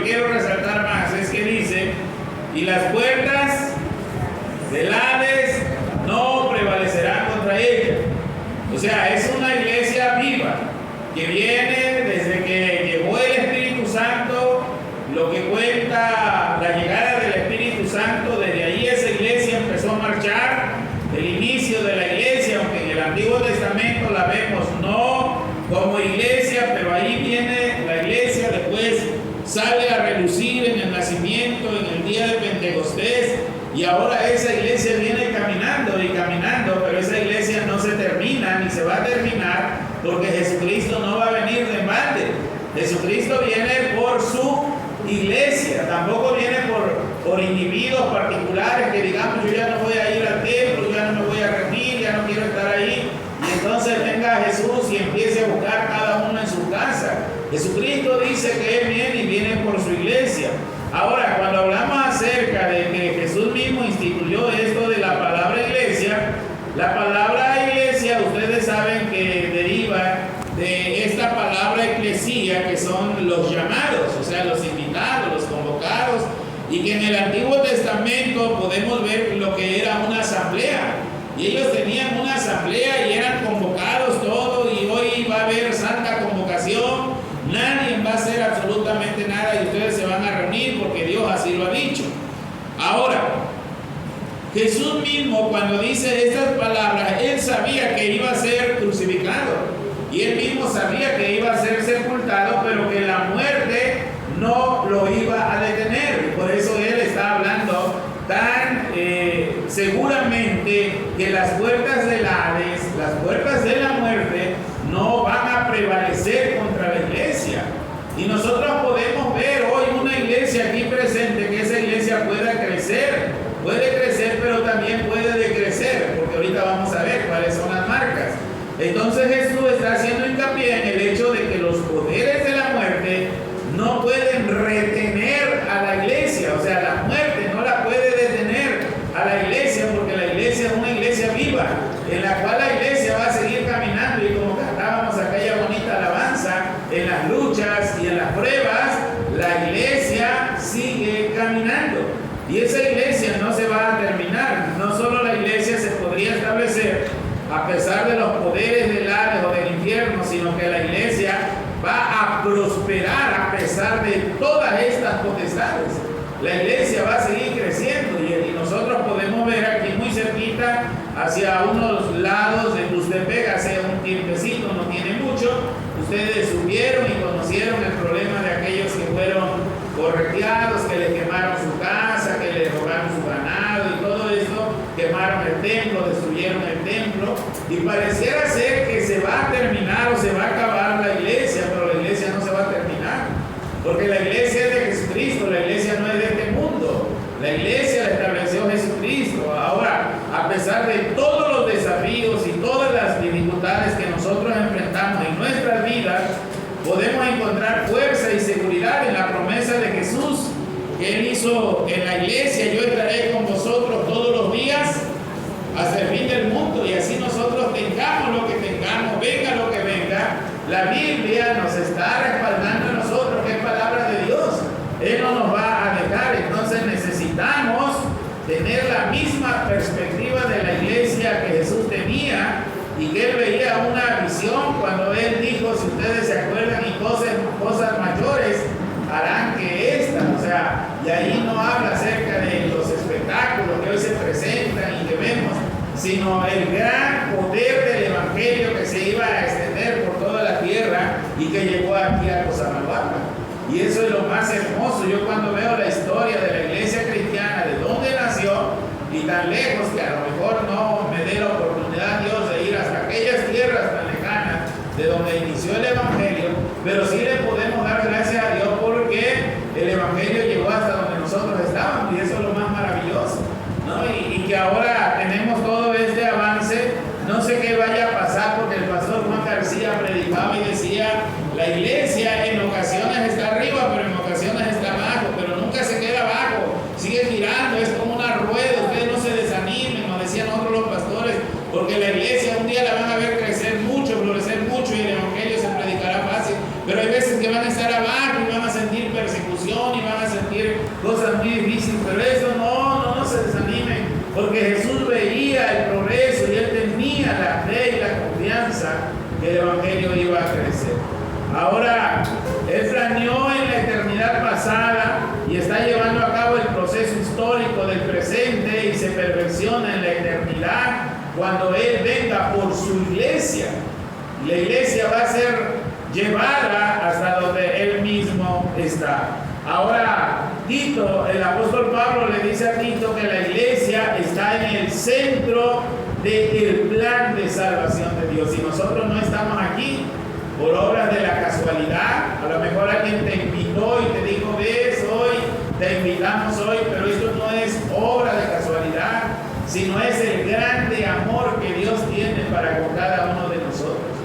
quiero resaltar más es que dice, y las puertas del Hades no prevalecerán contra ella. O sea, es una iglesia viva que viene desde que llegó el Espíritu Santo. Lo que cuenta la llegada del Espíritu Santo, desde ahí esa iglesia empezó a marchar. El inicio de la iglesia, aunque en el Antiguo Testamento la vemos no como iglesia, pero ahí viene la iglesia, después sale a relucir en el nacimiento, en el día de Pentecostés, y ahora esa iglesia viene caminando y caminando, pero esa iglesia no se termina ni se va a terminar, porque Jesucristo no va a venir de balde. Jesucristo viene por su iglesia, tampoco viene por individuos particulares que digamos, yo ya no voy a ir al templo, yo ya no me voy a reunir, ya no quiero estar ahí, y entonces venga Jesús y empiece a buscar cada uno en su casa. Jesucristo dice que Él viene y viene por su iglesia. Ahora, cuando hablamos acerca de que Jesús mismo instituyó esto de la palabra iglesia, la palabra iglesia, ustedes saben que deriva de esta palabra eclesía, que son los llamados, o sea, los invitados, los convocados, y que en el Antiguo Testamento podemos ver lo que era una asamblea, y ellos tenían una asamblea y eran convocados todos, y hoy va a haber santa convocación, nadie va a hacer absolutamente nada y ustedes se van a reunir porque Dios así lo ha dicho. Ahora, Jesús mismo cuando dice estas palabras, Él sabía que iba a ser crucificado. Y Él mismo sabía que iba a ser sepultado, pero que la muerte no lo iba a detener. Y por eso Él está hablando tan seguramente que las puertas del Hades, las puertas de la muerte, no van a prevalecer contra la iglesia. Y nosotros podemos ver hoy una iglesia aquí presente, que esa iglesia puede crecer, pero también puede decrecer, porque ahorita vamos a ver cuáles son las marcas. Entonces Jesús está haciendo hincapié en el hecho de que los poderes de la muerte no pueden retener a la iglesia, o sea, la muerte no la puede detener a la iglesia, porque la iglesia es una iglesia viva, en la cual la iglesia va a seguir caminando, y como cantábamos aquella bonita alabanza, en las luchas y en las pruebas, la iglesia sigue caminando, y esa iglesia no se va a terminar. No solo la iglesia se podría establecer a pesar de los poderes del Hades o del infierno, sino que la iglesia va a prosperar a pesar de todas estas potestades. La iglesia va a seguir creciendo, y nosotros podemos ver aquí muy cerquita, hacia unos lados de Tustepec, hace un tiempecito, no tiene mucho, ustedes supieron y conocieron el problema de aquellos que fueron correteados, que les quemaron su casa, que les robaron su ganado y todo esto, quemaron el templo, destruyeron el templo, y pareciera ser que se va a terminar o se va a acabar la iglesia, pero la iglesia no se va a terminar, porque la iglesia es de Jesucristo, la iglesia no es de este mundo, la iglesia la estableció Jesucristo. Ahora, a pesar de todos los desafíos y todas las dificultades que nosotros enfrentamos en nuestras vidas, podemos encontrar fuerza y seguridad en la promesa de Jesús que Él hizo en la iglesia: yo estaré con vosotros todos los días hasta el fin del mundo. Y así nosotros tengamos lo que tengamos, venga lo que venga, la Biblia nos está respaldando a nosotros, que es palabra de Dios. Él no nos va a dejar. Entonces necesitamos tener la misma perspectiva de la iglesia que Jesús tenía, y que Él veía una visión cuando Él dijo, si ustedes se acuerdan, y cosas mayores harán que esta, o sea, y ahí no habla acerca de los espectáculos que hoy se presentan y que vemos, sino el gran poder del evangelio que se iba a extender por toda la tierra y que llegó aquí a Cosamaloapan. Y eso es lo más hermoso. Yo cuando veo la historia de la iglesia cristiana, de dónde nació, y tan lejos, que a lo mejor no me dé la oportunidad Dios de ir hasta aquellas tierras tan lejanas de donde inició el evangelio, pero sí le podemos dar gracias a Dios porque el evangelio llegó hasta donde nosotros estábamos, y eso es lo más maravilloso, ¿no? Y que ahora tenemos todo este avance. No sé qué vaya a pasar, porque el pastor Juan García predicaba y decía, la iglesia en ocasiones está arriba, pero en ocasiones está abajo, pero nunca se queda abajo, sigue girando, es como una rueda. Ustedes no se desanimen, nos decían otros los pastores, porque la iglesia un día la van a ver crecer mucho, florecer mucho, y el evangelio se predicará fácil, pero hay veces que van a estar abajo y van a sentir persecución y Ahora, Él planeó en la eternidad pasada y está llevando a cabo el proceso histórico del presente y se perfecciona en la eternidad cuando Él venga por su iglesia. La iglesia va a ser llevada hasta donde Él mismo está. Ahora, Tito, el apóstol Pablo le dice a Tito que la iglesia está en el centro del plan de salvación de Dios. Y nosotros no estamos aquí por obras de la casualidad. A lo mejor alguien te invitó y te dijo, ves, hoy te invitamos hoy, pero esto no es obra de casualidad, sino es el grande amor que Dios tiene para con cada uno de nosotros.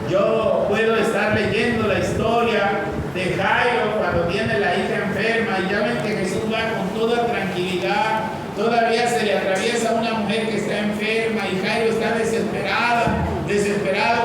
Yo puedo estar leyendo la historia de Jairo cuando tiene la hija enferma y ya ven que Jesús va con toda tranquilidad. Todavía se le atraviesa una mujer que está enferma y Jairo está desesperado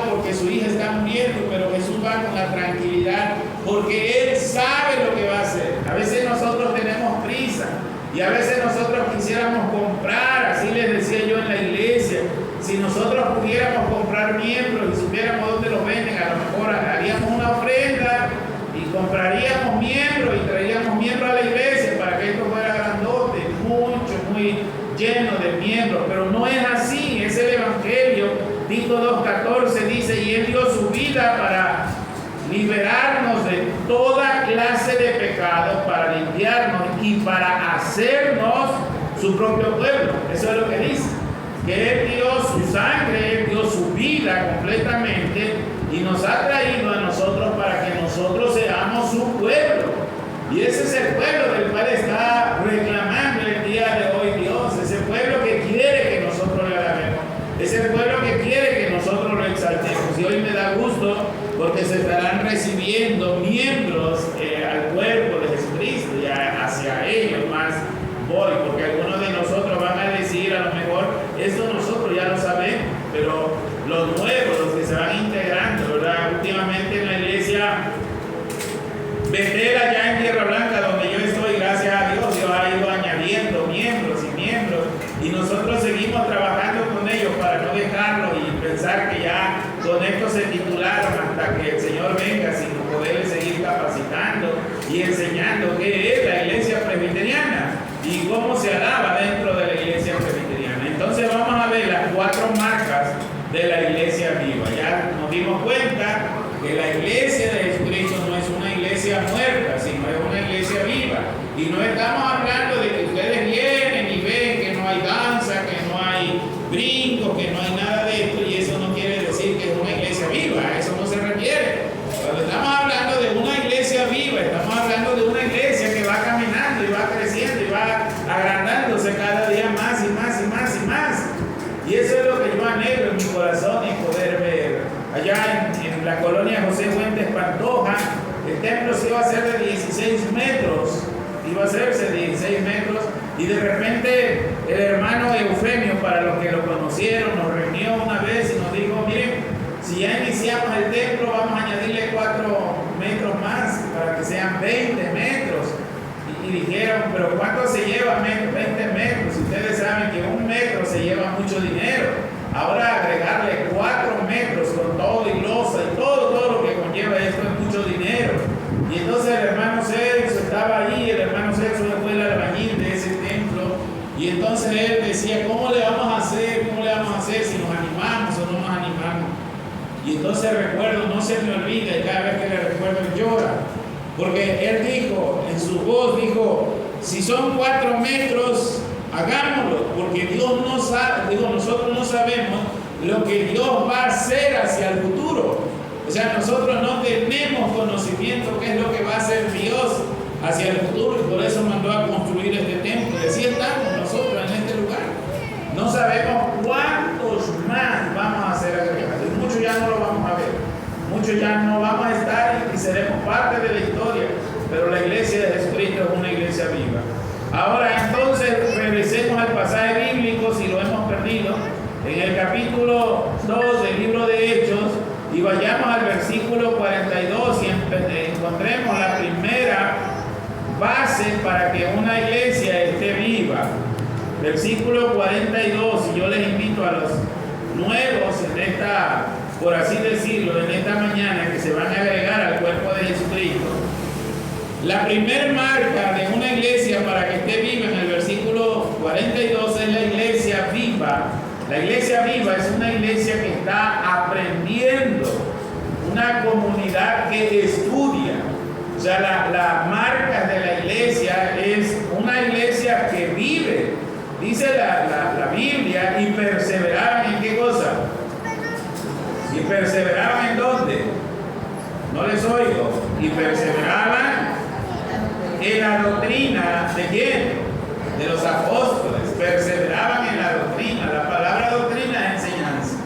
porque su hija está muriendo, pero Jesús va con la tranquilidad porque Él sabe lo que va a hacer. A veces nosotros tenemos prisa y a veces nosotros quisiéramos comprar, así les decía yo en la iglesia, si nosotros pudiéramos comprar miembros y supiéramos dónde los venden, a lo mejor haríamos una ofrenda y compraríamos miembros y traeríamos miembros a la iglesia para que esto fuera grandote, muy lleno de miembros, pero no es así, es el evangelio. Tito 2:14 dice, y Él dio su vida para liberarnos de toda clase de pecados, para limpiarnos y para hacernos su propio pueblo. Eso es lo que dice, que Él dio su sangre, Él dio su vida completamente y nos ha traído a nosotros para que nosotros seamos su pueblo. Y ese es el pueblo del cual está reclamando el día de hoy Dios, ese pueblo que quiere que nosotros le alabemos, ese pueblo que quiere que nosotros lo exaltemos. Y hoy me da gusto porque se estarán recibiendo miembros al cuerpo de Jesucristo, y hacia ellos más voy, porque algunos de nosotros van a decir, a lo mejor, esto nosotros ya lo sabemos, pero los nuevos, los que se van integrando, ¿verdad? Últimamente en la iglesia Betel, allá en Tierra Blanca, donde yo estoy, gracias a Dios, Dios ha ido añadiendo miembros y nosotros seguimos trabajando con ellos para no dejarlos y pensar que ya con esto se titularon hasta que el Señor venga, sino poderles seguir capacitando y enseñando qué es la iglesia presbiteriana y cómo se alaba dentro de la iglesia presbiteriana. Entonces vamos a ver las 4 marcas de la iglesia viva. Ya nos dimos cuenta que la iglesia de Jesucristo no es una iglesia muerta, sino es una iglesia viva. Y no estamos hablando de que ustedes vienen y ven que no hay danza, que no hay brinco, que no hay nada de esto, y eso no quiere decir que es una iglesia viva, a eso no se refiere. Cuando estamos hablando de una iglesia viva, estamos hablando de una iglesia que va caminando y va creciendo y va agrandándose cada día más y más y más y más. Y eso es lo que yo anhelo en mi corazón y poder ver. Allá en la colonia José Fuentes Pantoja, el templo se iba a hacer de 16 metros, iba a hacerse 16 metros, y de repente el hermano Eufemio, para los que lo conocieron, nos reunió una vez y nos dijo, miren, si ya iniciamos el templo, vamos a añadirle 4 metros más para que sean 20 metros. Y dijeron, pero ¿cuánto se lleva 20 metros? Ustedes saben que 1 metro se lleva mucho dinero. Ahora agregarle 4 metros con todo y losa y todo lo que conlleva esto es mucho dinero. Y entonces el hermano Celso estaba ahí, el hermano Celso fue el albañil de ese templo, y entonces él decía, ¿cómo le vamos a hacer? ¿Cómo le vamos a hacer si nos animamos o no nos animamos? Y entonces recuerdo, no se me olvida, y cada vez que le recuerdo él llora, porque él dijo, en su voz dijo, si son 4 metros, hagámoslo, porque Dios no sabe, nosotros no sabemos lo que Dios va a hacer hacia el futuro. O sea, nosotros no tenemos conocimiento qué es lo que va a hacer Dios hacia el futuro, y por eso mandó a construir este templo. Y así estamos nosotros en este lugar. No sabemos cuántos más vamos a ser agregados, y muchos ya no lo vamos a ver, muchos ya no vamos a estar y seremos parte de la historia, pero la iglesia de Jesucristo es una iglesia viva. Ahora entonces regresemos al pasaje bíblico, si lo hemos perdido, en el capítulo 2 del libro de Hechos, y vayamos al versículo 42 y encontremos la primera base para que una iglesia esté viva. Versículo 42, y yo les invito a los nuevos en esta, por así decirlo, en esta mañana, que se van a agregar al La primer marca de una iglesia para que esté viva en el versículo 42 es la iglesia viva. La iglesia viva es una iglesia que está aprendiendo, una comunidad que estudia. O sea, la marca de la iglesia es una iglesia que vive. Dice la Biblia, y perseveraban en qué cosa. ¿Y perseveraban en dónde? No les oigo. Y perseveraban en la doctrina ¿de quién? De los apóstoles. Perseveraban en la doctrina. La palabra doctrina es enseñanza.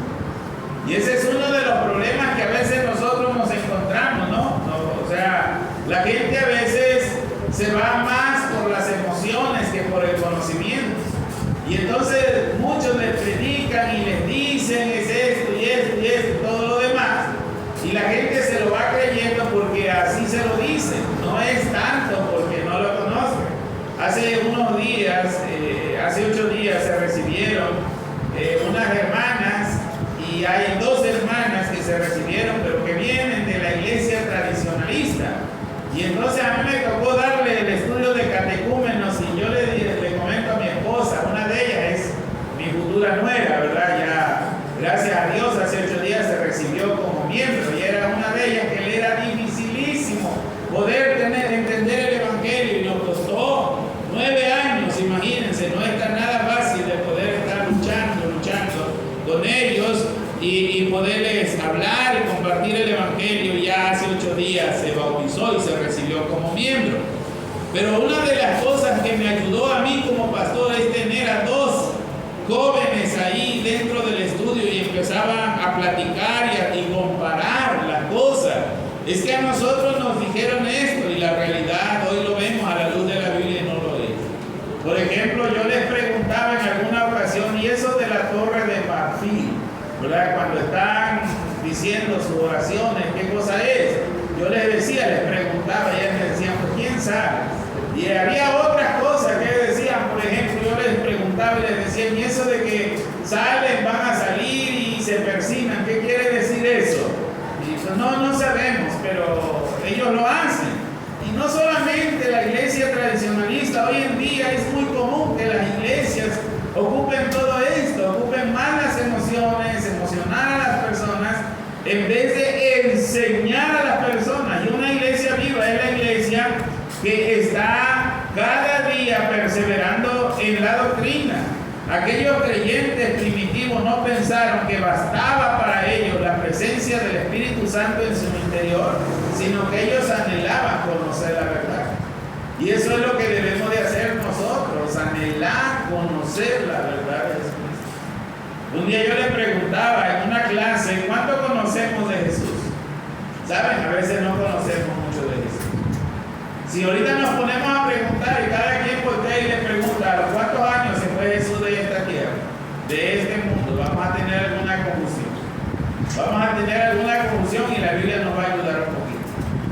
Y ese es uno de los problemas que a veces nosotros nos encontramos, ¿no? O sea, la gente a veces se va más por las emociones que por el conocimiento. Y entonces muchos les predican y les dicen es esto y esto y esto y todo lo demás. Y la gente se lo va creyendo porque así se lo dicen. No es tanto porque no lo conocen. Hace unos días, hace 8 días se recibieron unas hermanas, y hay 2 hermanas que se recibieron, pero que vienen de la iglesia tradicionalista. Y entonces a mí me tocó darle el estudio de catecúmenos, y yo le comento a mi esposa, una de ellas es mi futura nuera, ¿verdad? Ya, gracias a Dios, hace 8 días se recibió como miembro, y era una de ellas que le era dificilísimo poder entender el evangelio, y nos costó 9 años, imagínense, no está nada fácil de poder estar luchando con ellos y poderles hablar y compartir el evangelio. Ya hace 8 días se bautizó y se recibió como miembro. Pero una de las cosas que me ayudó a mí como pastor es tener a 2 jóvenes ahí dentro del estudio, y empezaban a platicar y comparar las cosas. Es que a nosotros nos dijeron esto, y la realidad hoy lo vemos a la luz de la Biblia y no lo es. Por ejemplo, yo les preguntaba en alguna ocasión, y eso de la torre de marfil, ¿verdad? Cuando están diciendo sus oraciones, ¿qué cosa es? Yo les decía, les preguntaba, y ellos me decían, pues quién sabe. Y había otras cosas que ellos decían. Por ejemplo, yo les preguntaba y les decía, ¿y eso de que salen, van a salir y se persignan, qué quiere decir eso? Y pues no sabemos, pero ellos lo hacen. Y no solamente la iglesia tradicionalista, hoy en día es muy común que las iglesias ocupen todo esto, ocupen más las emociones, emocionar a las personas, en vez de enseñar a las personas. Y una iglesia viva es la iglesia que está cada día perseverando en la doctrina. Aquellos creyentes primitivos no pensaron que bastaba para ellos la presencia del Espíritu Santo en su interior, sino que ellos anhelaban conocer la verdad. Y eso es lo que debemos de hacer nosotros, anhelar conocer la verdad de Jesucristo. Un día yo le preguntaba en una clase, ¿cuánto conocemos de Jesús? ¿Saben? A veces no conocemos mucho de Jesús. Si ahorita nos ponemos a preguntar, y cada quien voltea y le pregunta, ¿a los cuántos años se fue Jesús de esta tierra, de este mundo? Vamos a tener alguna confusión. Vamos a tener alguna confusión, y la Biblia nos va a ayudar un poquito.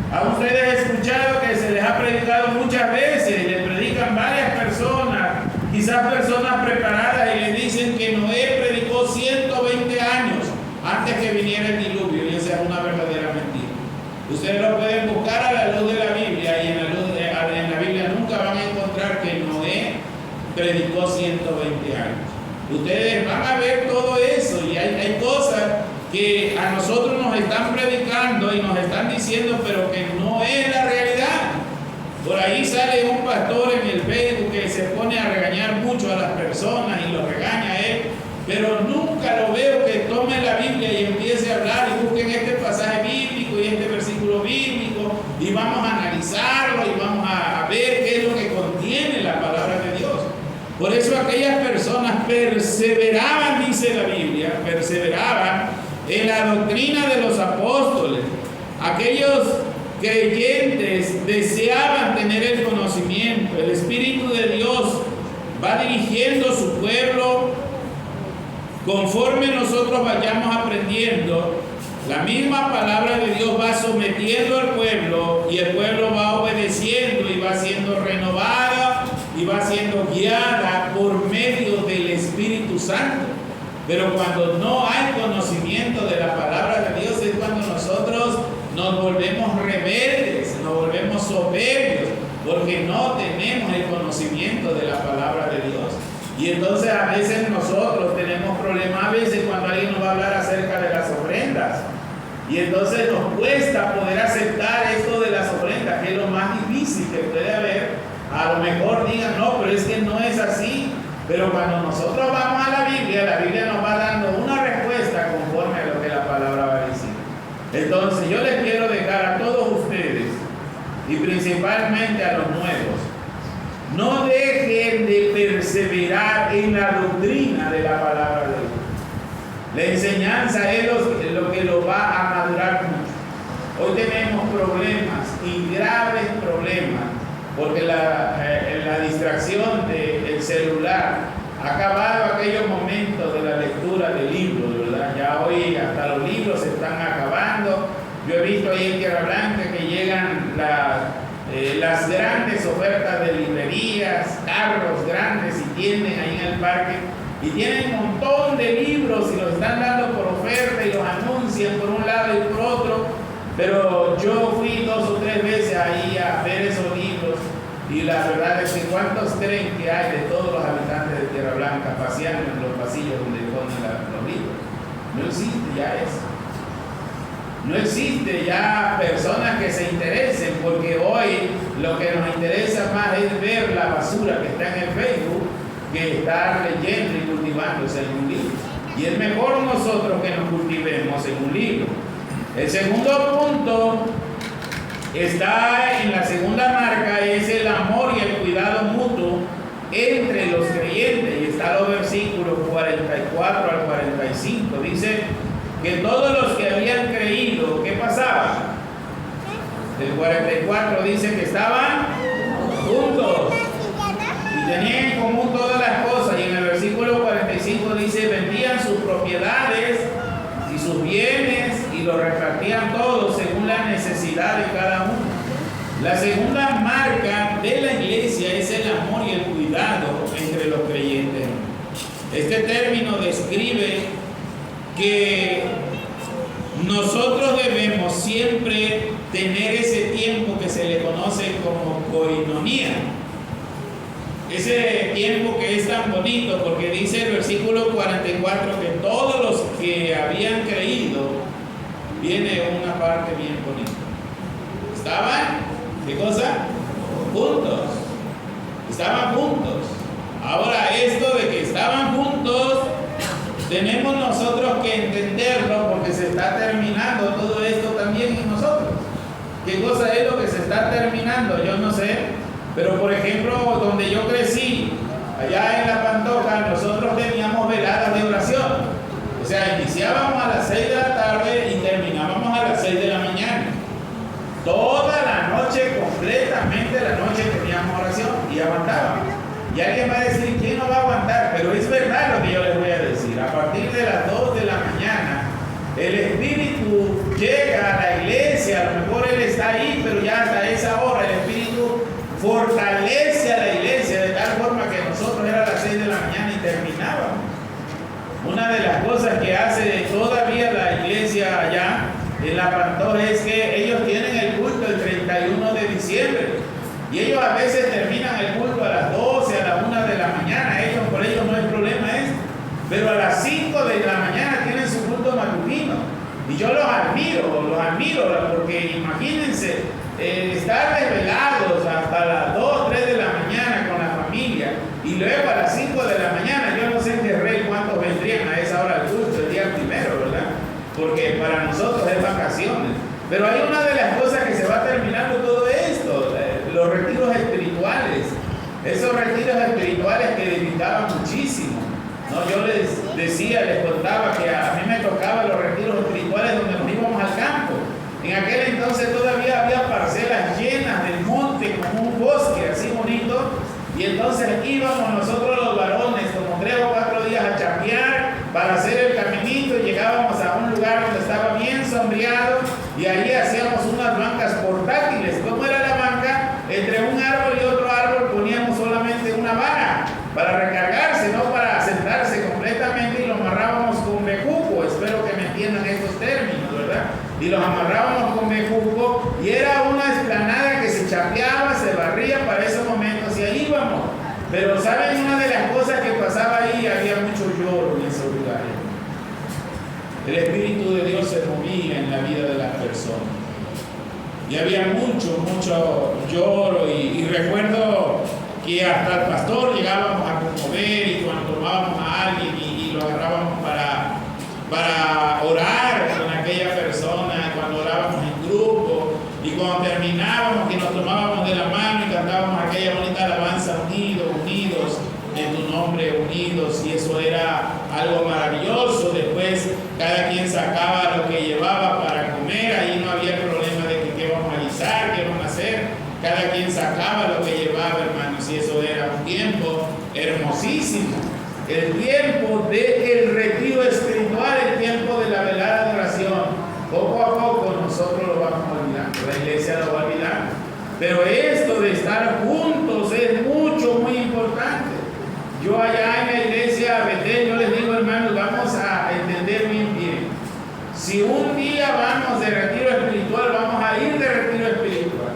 A ustedes escuchado que se les ha predicado muchas veces, y le predican varias personas, quizás personas preparadas, y le dicen que Noé predicó 120 años antes que viniera el diluvio, y esa es una verdadera mentira. Ustedes lo pueden buscar a la luz de la Biblia, y en la Biblia nunca van a encontrar que Noé predicó 120 años. Ustedes van a ver todo eso, y hay cosas que a nosotros nos están predicando y nos están diciendo, pero que no es la realidad. Por ahí sale un pastor en el Facebook que se pone a regañar mucho a las personas, y lo regaña a él, pero nunca lo veo que tome la Biblia y empiece a hablar y busquen este pasaje bíblico y este versículo bíblico, y vamos a analizarlo y vamos a ver qué es lo que contiene la palabra de Dios. Por eso aquellas personas perseveraban, dice la Biblia, perseveraban en la doctrina de los apóstoles. Aquellos creyentes deseaban tener el conocimiento. El Espíritu de Dios va dirigiendo su pueblo. Conforme nosotros vayamos aprendiendo, la misma palabra de Dios va sometiendo al pueblo, y el pueblo va obedeciendo y va siendo renovada y va siendo guiada por medio del Espíritu Santo. Pero cuando no hay conocimiento de la palabra de Dios, es cuando nosotros nos volvemos rebeldes, nos volvemos soberbios, porque no tenemos el conocimiento de la palabra de Dios. Y entonces a veces nosotros tenemos problemas, a veces cuando alguien nos va a hablar acerca de las ofrendas. Y entonces nos cuesta poder aceptar esto de las ofrendas, que es lo más difícil que puede haber. A lo mejor digan, no, pero es que no es así. Pero cuando nosotros vamos a la Biblia nos va dando una respuesta conforme a lo que la palabra va a decir. Entonces yo les quiero dejar a todos ustedes, y principalmente a los nuevos, no dejen de perseverar en la doctrina de la palabra de Dios. La enseñanza es lo que lo va a madurar mucho. Hoy tenemos problemas y graves problemas porque la distracción del celular ha acabado aquellos momentos de la lectura de libros, ¿verdad? Ya hoy hasta los libros se están acabando. Yo he visto ahí en Tierra Blanca que llegan las grandes ofertas de librerías, carros grandes y tienden ahí en el parque y tienen un montón de libros y los están dando por oferta y los anuncian por un lado y por otro. Pero yo fui 2 o 3 veces ahí a ver esos libros y la verdad es que ¿cuántos creen que hay de todos los habitantes de Tierra Blanca paseando en los pasillos donde ponen los libros? No existe ya eso. No existe ya personas que se interesen, porque hoy lo que nos interesa más es ver la basura que está en el Facebook que estar leyendo y cultivándose en un libro. Y es mejor nosotros que nos cultivemos en un libro. El segundo punto está en la segunda marca, es el amor y el cuidado mutuo entre los creyentes. Y está los versículos 44 al 45. Dice que todos los que habían creído, ¿qué pasaba? El 44 dice que estaban juntos y tenían en común todas las cosas. Y en el versículo 45 dice, vendían sus propiedades y sus bienes y los repartían todos según la necesidad de cada uno. La segunda marca de la iglesia es el amor y el cuidado entre los creyentes. Este término describe que nosotros debemos siempre tener ese tiempo que se le conoce como koinonía. Ese tiempo que es tan bonito, porque dice el versículo 44 que todos los que habían creído, viene una parte bien bonita. Estaban, ¿qué cosa? Juntos. Estaban juntos. Ahora, esto de que estaban juntos, tenemos nosotros que entenderlo porque se está terminando todo esto también en nosotros. ¿Qué cosa es lo que se está terminando? Yo no sé, pero por ejemplo, donde yo crecí, allá en La Pantoja, nosotros teníamos veladas de oración. O sea, iniciábamos a las 6 de la tarde y terminábamos a las 6 de la mañana. Toda la noche, completamente la noche teníamos oración y aguantábamos. Y alguien va a decir, ¿quién no va a aguantar? Pero es verdad lo que yo les voy a decir. A partir de las 2 de la mañana, el Espíritu llega a la iglesia. A lo mejor Él está ahí, pero ya hasta esa hora el Espíritu fortalece a la iglesia de tal forma que nosotros era a las 6 de la mañana y terminábamos. Una de las cosas que hace todavía la iglesia allá en La Pantoja es que ellos tienen el culto el 31 de diciembre. Y ellos a veces terminan el culto a las 12, a la 1 de la mañana. Por ellos no hay problema eso. Pero a las 5 de la mañana tienen su culto matutino. Y yo los admiro, porque imagínense, estar desvelados hasta las 2, 3 de la mañana con la familia. Y luego a las 5 de la mañana, yo no sé en qué rey cuántos vendrían a esa hora al culto, el día primero, ¿verdad? Porque para nosotros es vacaciones. Pero hay una de las cosas que se va terminando todo esto, los retiros espirituales. Esos retiros espirituales que edificaban muchísimo. ¿No? Yo les contaba que a mí me tocaban los retiros espirituales donde nos íbamos al campo. En aquel entonces todavía había parcelas llenas del monte, como un bosque así bonito. Y entonces íbamos nosotros los varones como 3 o 4 días a chapear para hacer el caminito. Llegábamos a un lugar donde estaba bien sombreado y ahí hacíamos unas bancas portátiles. ¿Cómo era la banca? Entre un árbol y otro árbol poníamos solamente una vara para recargarse, no para sentarse completamente, y lo amarrábamos con bejuco. Espero que me entiendan estos términos, ¿verdad? Y los amarrábamos con bejuco y era una explanada que se chapeaba, se barría servía para esos momentos y ahí íbamos. Pero ¿saben? Una de las cosas que pasaba ahí, había mucho lloro en esos lugares. El Espíritu de Dios se movía en la vida de las personas. Y había mucho lloro. Y recuerdo que hasta el pastor llegábamos a conmover, y cuando tomábamos a alguien y lo agarrábamos para orar con aquella persona, cuando orábamos en grupo, y cuando terminábamos, que nos tomábamos de la mano y cantábamos aquella bonita alabanza, unidos en tu nombre, unidos, y eso era algo maravilloso. Después cada quien sacaba lo que llevaba para comer, ahí no había problema de que qué vamos a guisar, qué vamos a hacer, cada quien sacaba lo que llevaba, hermanos, y eso era un tiempo hermosísimo. El tiempo del retiro espiritual, el tiempo de la velada de oración. Poco a poco nosotros lo vamos olvidando, la iglesia lo va olvidando. Pero esto de estar juntos es muy importante. Yo allá en la iglesia Betel, yo les digo, hermanos, vamos a entender bien. Si un día vamos de retiro espiritual, vamos a ir de retiro espiritual.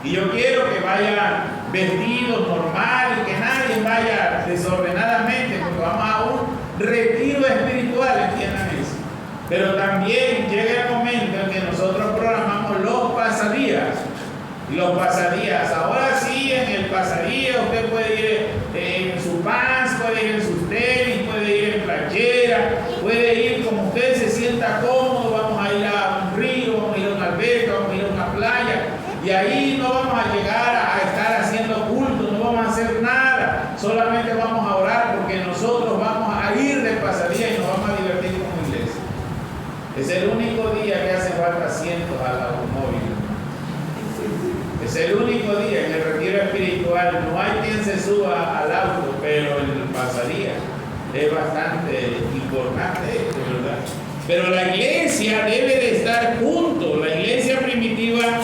Y yo quiero que vayan vestidos normal y que nadie vaya desordenadamente, porque vamos a un retiro espiritual, entiendan eso. Pero también llega el momento en que nosotros programamos los pasadías. Los pasadías, ahora sí, en el pasadía usted puede ir en su pants, puede ir en sus tenis, puede ir en playera, puede ir como usted se sienta cómodo. Vamos a ir a un río, vamos a ir a una alberca, vamos a ir a una playa, y ahí no vamos a llegar a estar haciendo culto, no vamos a hacer nada, solamente vamos a orar, porque nosotros vamos a ir de pasadía y nos vamos a divertir como iglesia. Es el único día que hace falta asientos al automóvil. Es el único día. En el retiro espiritual no hay quien se suba al auto, pero en el pasadía es bastante importante esto, ¿verdad? Pero la iglesia debe de estar juntos. La iglesia primitiva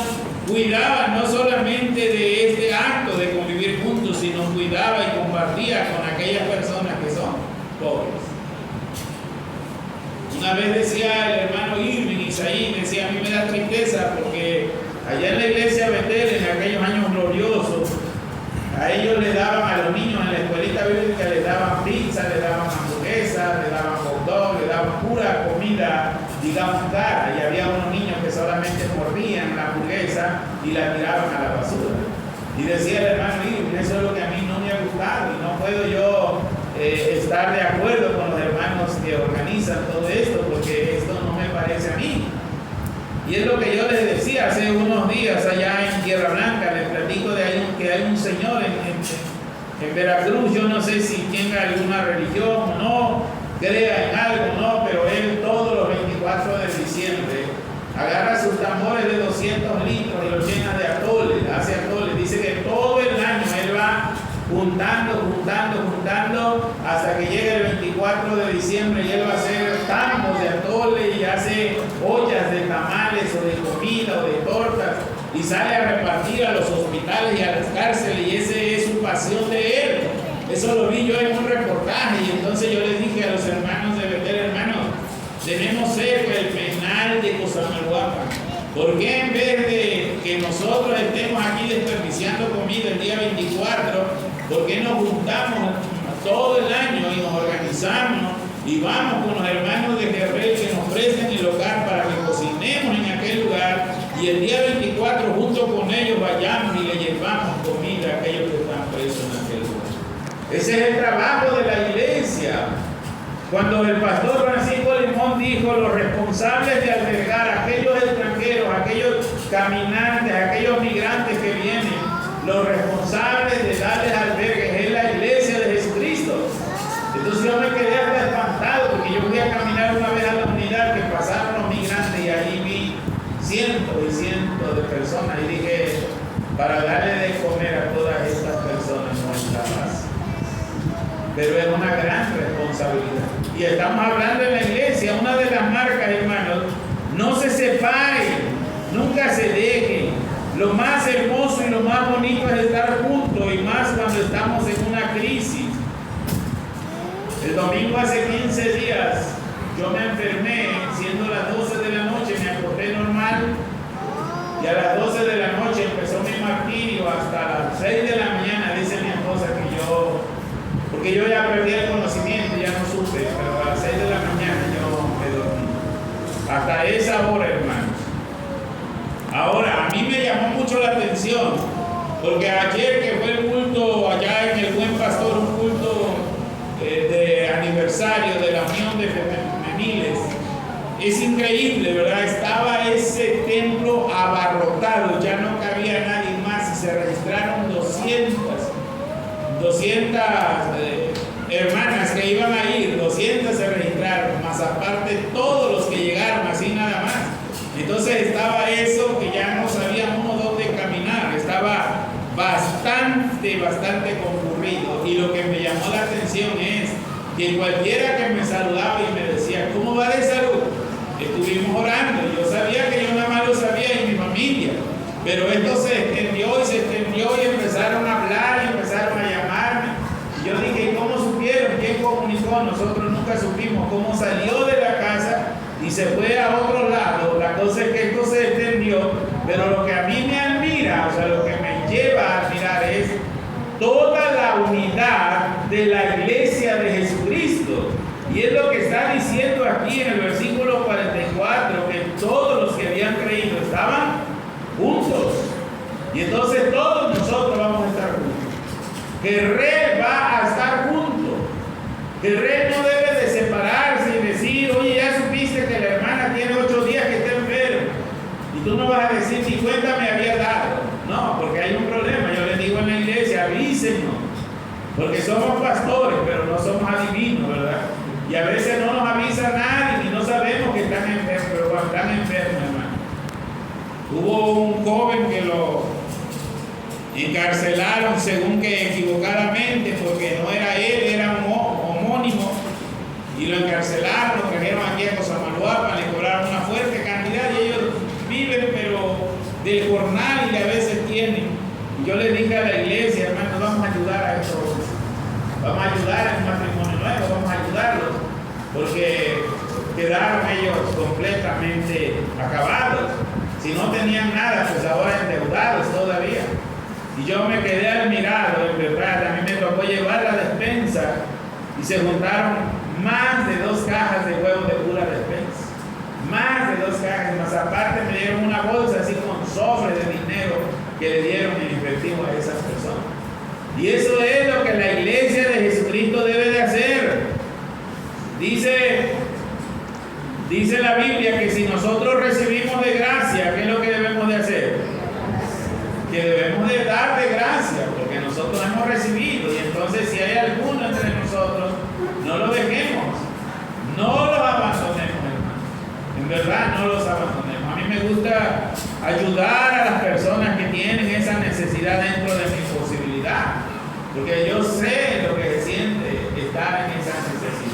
cuidaba no solamente de este acto de convivir juntos, sino cuidaba y compartía con aquellas personas que son pobres. Una vez decía el hermano Irving Isaí, decía: a mí me da tristeza porque allá en la iglesia Betel, en aquellos años gloriosos, a ellos le daban, a los niños en la escuelita bíblica, les daban pizza, les daban hamburguesa, les daban hot dog, les daban pura comida, digamos, cara. Y había unos niños que solamente mordían la hamburguesa y la tiraban a la basura. Y decía el hermano Irving: eso es lo que a mí no me ha gustado, y no puedo yo estar de acuerdo con los hermanos que organizan todo esto, porque esto no me parece a mí. Y es lo que yo les decía hace unos días allá en Tierra Blanca. Les platico de ahí que hay un señor en Veracruz. Yo no sé si tenga alguna religión o no, crea en algo o no, pero él todos los 24 de diciembre agarra sus tambores de 200 litros y los llena de atoles, hace atoles. Dice que todo el año él va juntando hasta que llegue el 24 de diciembre, y él va a hacer tambos de atole y hace ollas de tamales o de comida o de tortas, y sale a repartir a los hospitales y a las cárceles, y esa es su pasión de él. Eso lo vi yo en un reportaje, y entonces yo les dije a los hermanos de Betel: hermanos, tenemos cerca el penal de Cosamaloapan. ¿Por qué en vez de que nosotros estemos aquí desperdiciando comida el día 24, por qué nos juntamos todo el año y nos organizamos y vamos con los hermanos de Guerrero que nos presten el local para que cocinemos en aquel lugar, y el día 24 junto con ellos vayamos y le llevamos comida a aquellos que están presos en aquel lugar? Ese es el trabajo de la iglesia. Cuando el pastor Francisco Limón dijo: los responsables de albergar a aquellos extranjeros, aquellos caminantes, aquellos migrantes que vienen, los responsables de darles albergues es la iglesia de Jesucristo. Entonces yo me quedé hasta espantado, porque yo fui a caminar una vez a la unidad que pasaron los migrantes, y allí vi cientos y cientos de personas, y dije: para darle de comer a todas estas personas no es la paz. Pero es una gran responsabilidad. Y estamos hablando en la iglesia, una de las marcas, hermanos: no se separen, nunca se dejen. Lo más hermoso y lo más bonito es estar juntos, y más cuando estamos en una crisis. El domingo hace 15 días yo me enfermé, siendo las 12 de la noche, me acosté normal, y a las 12 de la noche empezó mi martirio a porque yo ya perdí el conocimiento, ya no supe, pero a las 6 de la mañana yo me dormí. Hasta esa hora, hermanos. Ahora, a mí me llamó mucho la atención, porque ayer que fue el culto allá en el Buen Pastor, un culto de aniversario de la Unión de Femeniles, es increíble, ¿verdad? Estaba ese templo abarrotado, ya no cabía nadie más y se registraron 200 hermanas que iban a ir, 200 se registraron, más aparte todos los que llegaron, así nada más. Entonces estaba eso que ya no sabíamos dónde caminar, estaba bastante concurrido, y lo que me llamó la atención es que cualquiera que me saludaba y me decía, ¿cómo va de salud? Estuvimos orando, yo sabía que yo nada más lo sabía en mi familia, pero esto se extendió y empezaron a hablar y empezaron a llamarme. Y yo dije, ¿y cómo supieron? ¿Quién comunicó? Nosotros nunca supimos cómo salió de la casa y se fue a otro lado. La cosa es que esto se extendió, pero lo que a mí me admira, o sea, lo que me lleva a admirar es toda la unidad de la iglesia de Jesucristo. Y es lo que está diciendo aquí en el versículo 44, que todos los que habían creído estaban juntos. Y entonces todos nosotros vamos a estar juntos. Que el rey va a estar junto. Que el rey no debe de separarse y decir, oye, ya supiste que la hermana tiene 8 días que está enferma. Y tú no vas a decir, ni cuenta me había dado. No, porque hay un problema. Yo les digo en la iglesia, avísenos. Porque somos pastores, pero no somos adivinos, ¿verdad? Y a veces no nos avisa nadie y no sabemos que están enfermos, pero cuando están enfermos, hermano. Hubo un joven que lo encarcelaron según que equivocadamente, porque no era él, era un homónimo, y lo encarcelaron, lo trajeron aquí a Cosamaloapan, le cobraron una fuerte cantidad y ellos viven pero del jornal y a veces tienen. Y yo le dije a la iglesia, hermano, vamos a ayudar a estos, vamos a ayudar a un matrimonio nuevo, vamos a ayudarlos, porque quedaron ellos completamente acabados. Si no tenían nada, pues ahora endeudados todavía. Y yo me quedé admirado, en verdad. A mí me tocó llevar la despensa y se juntaron más de 2 cajas de huevos de pura despensa. Más de 2 cajas, más aparte me dieron una bolsa así con sobre de dinero que le dieron en efectivo a esas personas. Y eso es lo que la iglesia de Jesucristo debe de hacer. Dice la Biblia que si nosotros recibimos de gracia, ¿qué es lo que debemos de hacer? Que debemos de dar de gracia, porque nosotros hemos recibido. Y entonces si hay alguno entre nosotros, no lo dejemos, no los abandonemos, hermano. En verdad, no los abandonemos. A mí me gusta ayudar a las personas que tienen esa necesidad dentro de mi posibilidad, porque yo sé lo que se siente estar en esa necesidad.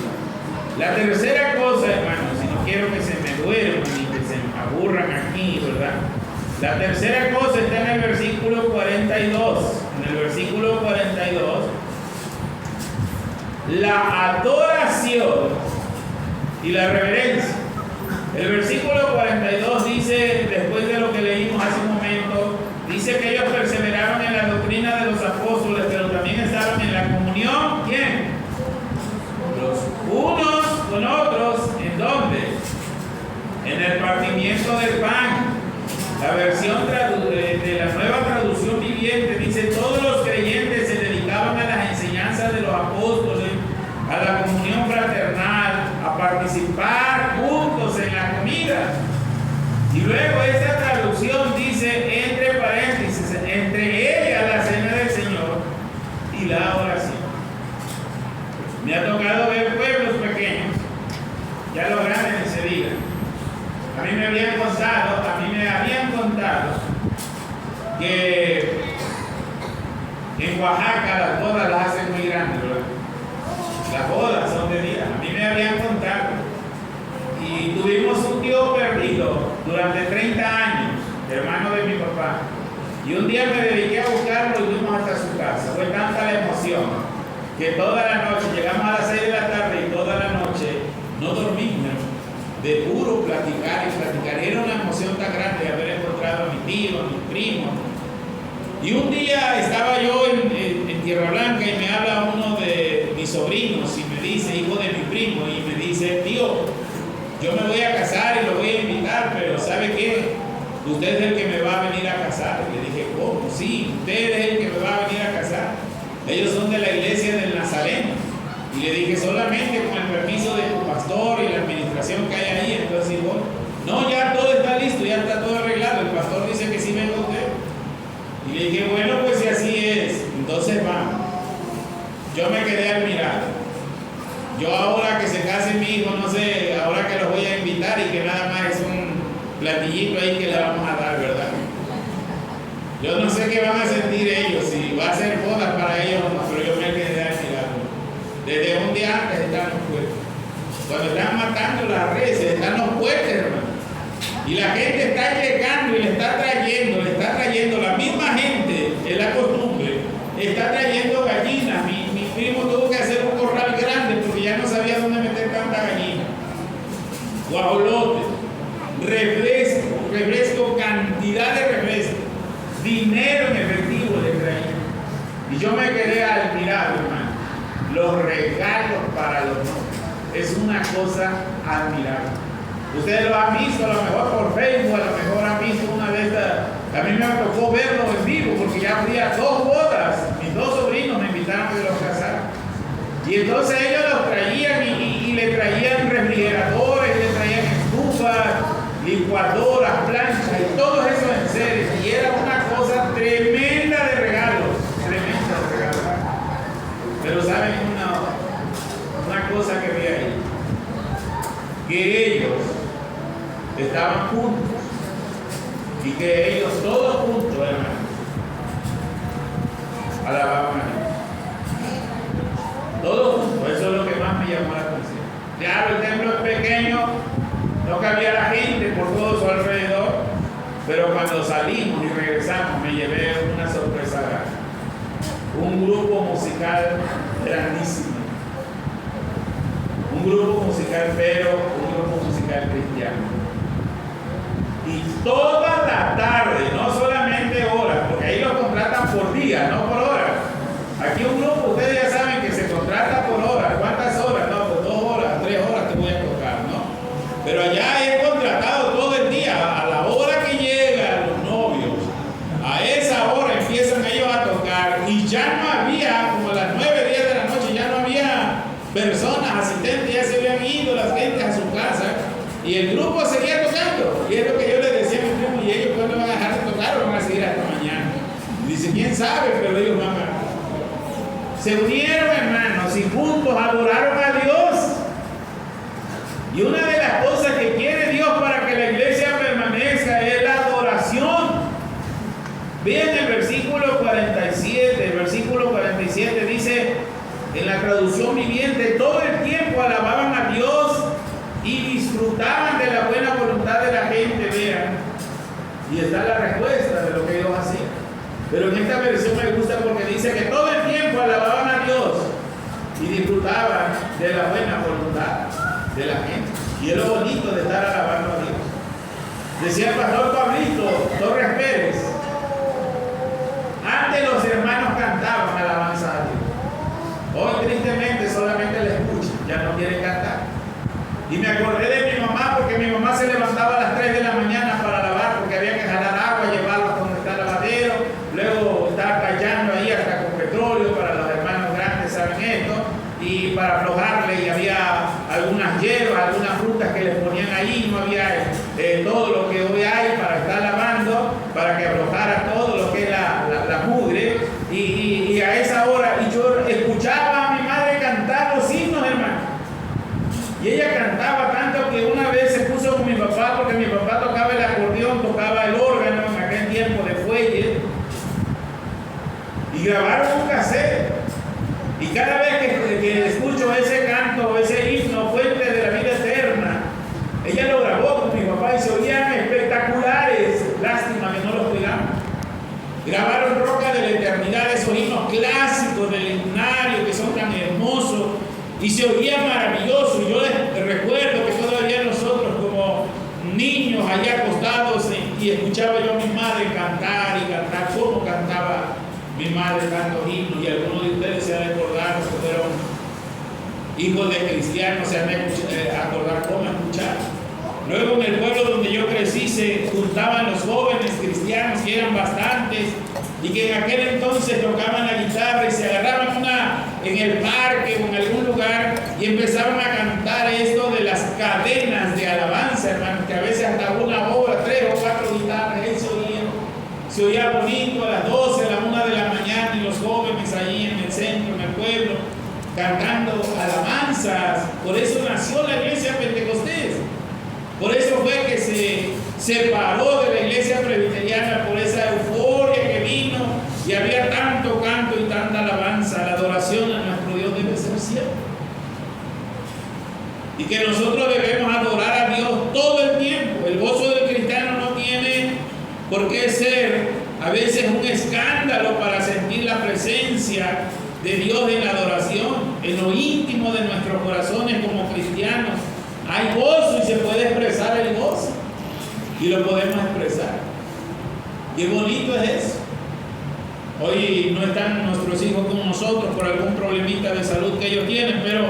La tercera cosa, hermano, si no quiero que se me duerman y que se me aburran aquí, ¿verdad? La tercera cosa está en el versículo 42. En el versículo 42, la adoración y la reverencia. El versículo 42 dice, después de lo que leímos hace un momento, dice que ellos perseveraron en la doctrina de los apóstoles, pero también estaban en la comunión. ¿Quién? Los unos con otros. ¿En dónde? En el partimiento del pan. La versión de la nueva traducción viviente dice, todos los creyentes se dedicaban a las enseñanzas de los apóstoles, a la comunión fraternal, a participar juntos en la comida. Y luego esta traducción dice, entre paréntesis, entre ellas la cena del Señor y la oración. Me ha tocado ver pueblos pequeños, ya los grandes ni se digan. A mí me habían contado que en Oaxaca las bodas las hacen muy grandes, ¿verdad? Las bodas son de día. A mí me habían contado. Y tuvimos un tío perdido durante 30 años, hermano de mi papá. Y un día me dediqué a buscarlo y fuimos hasta su casa. Fue tanta la emoción que toda la noche, llegamos a las 6 de la tarde y toda la noche no dormimos, de puro platicar y platicar. Era una emoción tan grande de haber encontrado a mi tío, a mis primos. Y un día estaba yo en Tierra Blanca y me habla uno de mis sobrinos y me dice, hijo de mi primo, y me dice, tío, yo me voy a casar y lo voy a invitar, pero ¿sabe qué? Usted es el que me va a venir a casar. Y le dije, ¿cómo? Sí, usted es el que me va a venir a casar. Ellos son de la iglesia del Nazareno. Y le dije, solamente con el permiso de tu pastor y la administración que hay ahí. Entonces dijo, no, ya todo está listo, ya está todo arreglado. El pastor dice que sí venga usted. Y le dije, bueno, pues si así es, entonces vamos. Yo me quedé admirado. Yo ahora que se case mi hijo, no sé, ahora que los voy a invitar y que nada más es un platillito ahí que le vamos a dar, ¿verdad? Yo no sé qué van a sentir ellos, si va a ser bodas para ellos o no, pero yo me quedé admirado. Desde un día antes están los puestos. Cuando están matando las reses, están los puestos, hermano. Y la gente está llegando y le está trayendo, la misma gente, es la costumbre, está trayendo gallinas. Mi primo tuvo que hacer un corral grande porque ya no sabía dónde meter tanta gallina. Guajolotes, refresco, cantidad de refresco, dinero en efectivo le traían. Y yo me quedé admirado, hermano. Los regalos para los novios es una cosa admirable. Ustedes lo han visto a lo mejor por Facebook, a lo mejor han visto una de estas. A mí me tocó verlo en vivo porque ya había 2 bodas. Mis 2 sobrinos me invitaron a que los casaran. Y entonces ellos los traían y le traían refrigeradores, le traían estufas, licuadoras, planchas y todo eso en serio. Y era una cosa tremenda de regalos. Tremenda de regalos. Pero saben una cosa que vi ahí. Que ellos estaban juntos y que ellos todos juntos, hermanos, alababan a Dios. Todos juntos, eso es lo que más me llamó la atención. Claro, el templo es pequeño, no cabía la gente por todo su alrededor, pero cuando salimos y regresamos me llevé una sorpresa grande. Un grupo musical grandísimo. Un grupo musical, pero un grupo musical cristiano. Y toda la tarde, no solamente horas, porque ahí lo contratan por día, no por horas. Aquí un grupo, ustedes ya saben que se contrata por horas. ¿Cuántas horas? No, pues 2 horas, 3 horas te voy a tocar, ¿no? Pero allá es contratado todo el día, a la hora que llegan los novios, a esa hora empiezan ellos a tocar y ya no había, como a las 9, 10 de la noche, ya no había personas, asistentes, ya se habían ido las gentes a su casa y el grupo seguía tocando. Y es lo que yo les decía a mi primo, y ellos cuando van a dejar de tocar o van a seguir hasta mañana. Y dice, quién sabe, pero ellos van a... Se unieron, hermanos, y juntos adoraron a Dios. Y una de las cosas que quiere Dios para que la iglesia permanezca es la adoración. Vean el versículo 47. El versículo 47 dice, en la traducción viviente, todo el tiempo alababan a Dios y disfrutaban de la buena voluntad de la gente. Vean, y está la respuesta de lo que ellos hacían. Pero en esta versión me gusta porque dice que todo el tiempo alababan a Dios y disfrutaban de la buena voluntad de la gente. Y es lo bonito de estar alabando a Dios. Decía el pastor Pablito Torres Pérez, antes los hermanos cantaban alabanza a Dios. Hoy tristemente solamente le escuchan, ya no quieren cantar. Y me acordé de mi mamá porque mi mamá se levantaba a las 3 de la mañana para lavar porque había que jalar agua, llevarla donde está el lavadero, luego estar callando ahí hasta con petróleo para los hermanos grandes, saben esto, y para aflojarle, y había algunas hierbas, algunas frutas que les ponían ahí, no había todo lo que hoy hay para estar lavando, para que aflojara todo lo que es la mugre, y a esa hora, y yo escuchaba a mi madre cantar los himnos, hermano. Y ella cantaba tanto que una vez se puso con mi papá, porque mi papá tocaba el acordeón, tocaba el órgano en aquel tiempo de fuelle, y grabaron un cassette. Y cada vez que escucho ese canto, ese himno, Fuente de la Vida Eterna, ella lo grabó con mi papá y se oían espectaculares. Lástima que no los pegamos. Grabaron Roca de la Eternidad, esos himnos clásicos del himnario que son tan hermosos. Y se oía maravilloso. Yo les recuerdo que todavía nosotros como niños allá acostados y escuchaba yo a mi madre cantar y cantar como cantaba mi madre tantos himnos, y algunos de ustedes se han recordado que fueron hijos de cristianos se han de acordar cómo escuchar. Luego en el pueblo donde yo crecí se juntaban los jóvenes cristianos, que eran bastantes, y que en aquel entonces tocaban la guitarra y se agarraban una en el parque o en algún lugar y empezaban a cantar esto de las cadenas de alabanza, hermanos, que a veces hasta una hora, 3 o 4 guitarras, ahí se oía bonito a las 12, a la 1 de la mañana, y los jóvenes ahí en el centro, en el pueblo, cantando alabanzas. Por eso nació la iglesia Pentecostés. Por eso fue que se separó de la iglesia presbiteriana, por esa euforia que vino y había tanto canto y tanta alabanza. La adoración a nuestro Dios debe ser siempre. Y que nosotros debemos adorar a Dios todo el tiempo. El gozo del cristiano no tiene por qué ser a veces un escándalo para sentir la presencia de Dios en la adoración, en lo íntimo de nuestros corazones como cristianos. Hay gozo y se puede expresar el gozo. Y lo podemos expresar. Qué bonito es eso. Hoy no están nuestros hijos con nosotros por algún problemita de salud que ellos tienen, pero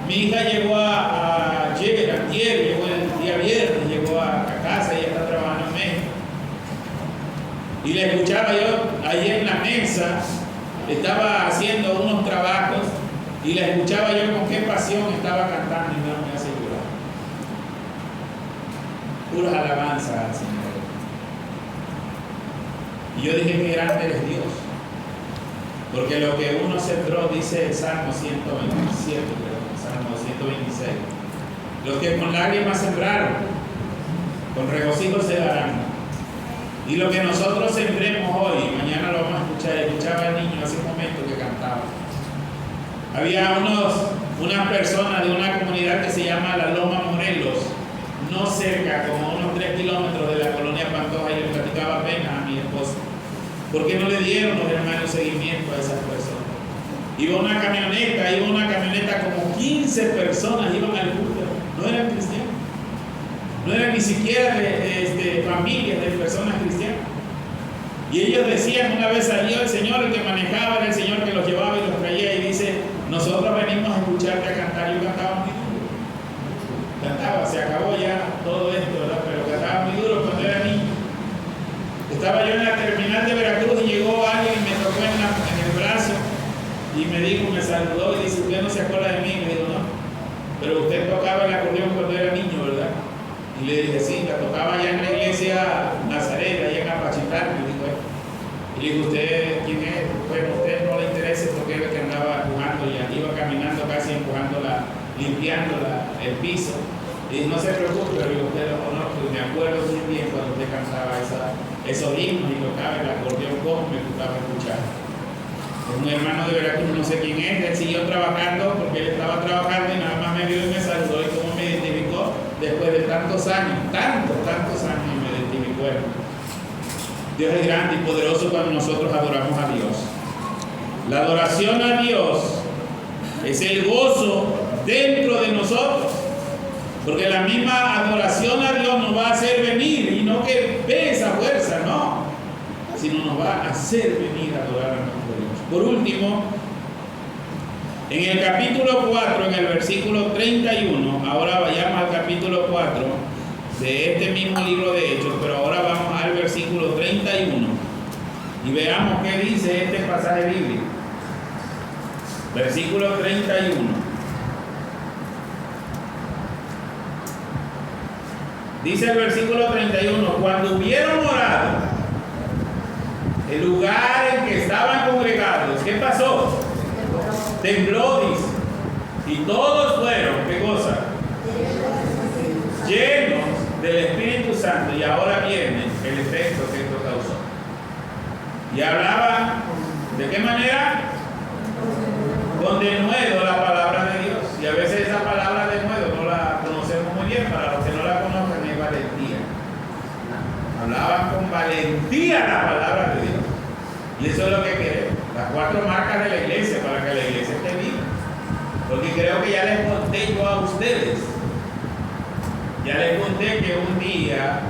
mi hija llegó ayer, llegó el día viernes, llegó a casa, ella está trabajando en México. Y la escuchaba yo ahí en la mesa, estaba haciendo unos trabajos y la escuchaba yo con qué pasión estaba cantando y no me hace llorar. Puras alabanzas al Señor. Y yo dije que grande es Dios. Porque lo que uno sembró, dice el Salmo 127, Salmo 126. Los que con lágrimas sembraron, con regocijo se darán. Y lo que nosotros sembremos hoy, mañana lo vamos a escuchar. Escuchaba el niño hace un momento que cantaba. Había unas personas de una comunidad que se llama La Loma Morelos, no cerca, como unos 3 kilómetros de la colonia Pantoja, y le platicaba apenas a mi esposa. ¿Por qué no le dieron los hermanos seguimiento a esas personas? Iba una camioneta, como 15 personas iban al culto, no eran cristianos. No eran ni siquiera de familias, de personas cristianas. Y ellos decían, una vez salió el Señor, el que manejaba era el Señor que los llevaba y los traía, y dice, nosotros venimos a escucharte a cantar. Yo cantaba muy duro. Cantaba, se acabó ya todo esto, ¿verdad? Pero cantaba muy duro cuando era niño. Estaba yo en la terminal de Veracruz y llegó alguien y me tocó en el brazo y me dijo, me saludó y dice, ¿usted no se acuerda de mí? Y me dijo, no, pero usted tocaba el acordeón cuando era niño, ¿verdad? Y le dije, sí, la tocaba allá en la iglesia Nazaret, allá en Apachitlán. Y le dijo, ¿usted quién es? Bueno, a usted no le interesa porque era el que andaba empujando, y iba caminando casi empujándola, limpiándola, el piso. Y no se preocupe, pero usted lo conozco y me acuerdo muy bien cuando usted cantaba esos himnos y tocaba el acordeón, como me gustaba escuchar. Es un hermano de Veracruz, no sé quién es, él siguió trabajando porque él estaba trabajando y nada más me vio y me saludó, y como me identificó después de tantos años, tantos años, y me identificó él. Dios es grande y poderoso cuando nosotros adoramos a Dios. La adoración a Dios es el gozo dentro de nosotros. Porque la misma adoración a Dios nos va a hacer venir, y no que ve esa fuerza, no, sino nos va a hacer venir a adorar a nuestro Dios. Por último, en el capítulo 4, en el versículo 31, ahora vayamos al capítulo 4 de este mismo libro de Hechos, pero ahora vamos al versículo 31 y veamos qué dice este pasaje bíblico. Versículo 31. Dice el versículo 31, cuando hubieron orado, el lugar en que estaban congregados, ¿qué pasó? Tembló, dice, y todos fueron, ¿qué cosa? Llenos del Espíritu Santo. Y ahora viene el efecto que esto causó. Y hablaban, ¿de qué manera? Con denuedo la palabra de Dios. Y a veces esa palabra denuedo no la conocemos muy bien. Para los que no la conocen, es valentía. Hablaban con valentía la palabra de Dios. Y eso es lo que queremos. Las 4 marcas de la iglesia, para que la iglesia esté viva. Porque creo que ya les conté yo a ustedes. Ya les conté que un día,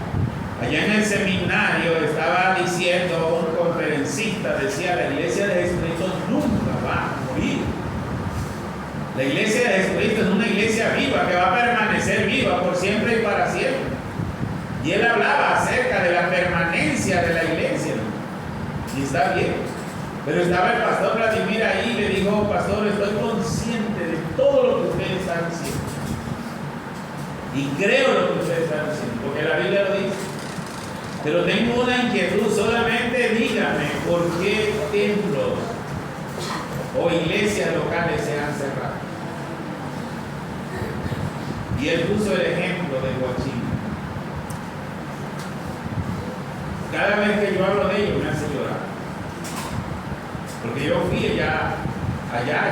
allá en el seminario, estaba diciendo un conferencista, decía, la iglesia de Jesucristo nunca va a morir. La iglesia de Jesucristo es una iglesia viva que va a permanecer viva por siempre y para siempre. Y él hablaba acerca de la permanencia de la iglesia. Y está bien. Pero estaba el pastor Vladimir ahí y le dijo: pastor, estoy consciente de todo lo que ustedes están diciendo. Y creo lo que ustedes están diciendo, porque la Biblia lo dice. Pero tengo una inquietud, solamente dígame por qué templos o iglesias locales se han cerrado. Y él puso el ejemplo de Huachina. Cada vez que yo hablo de ello me hace llorar. Porque yo fui allá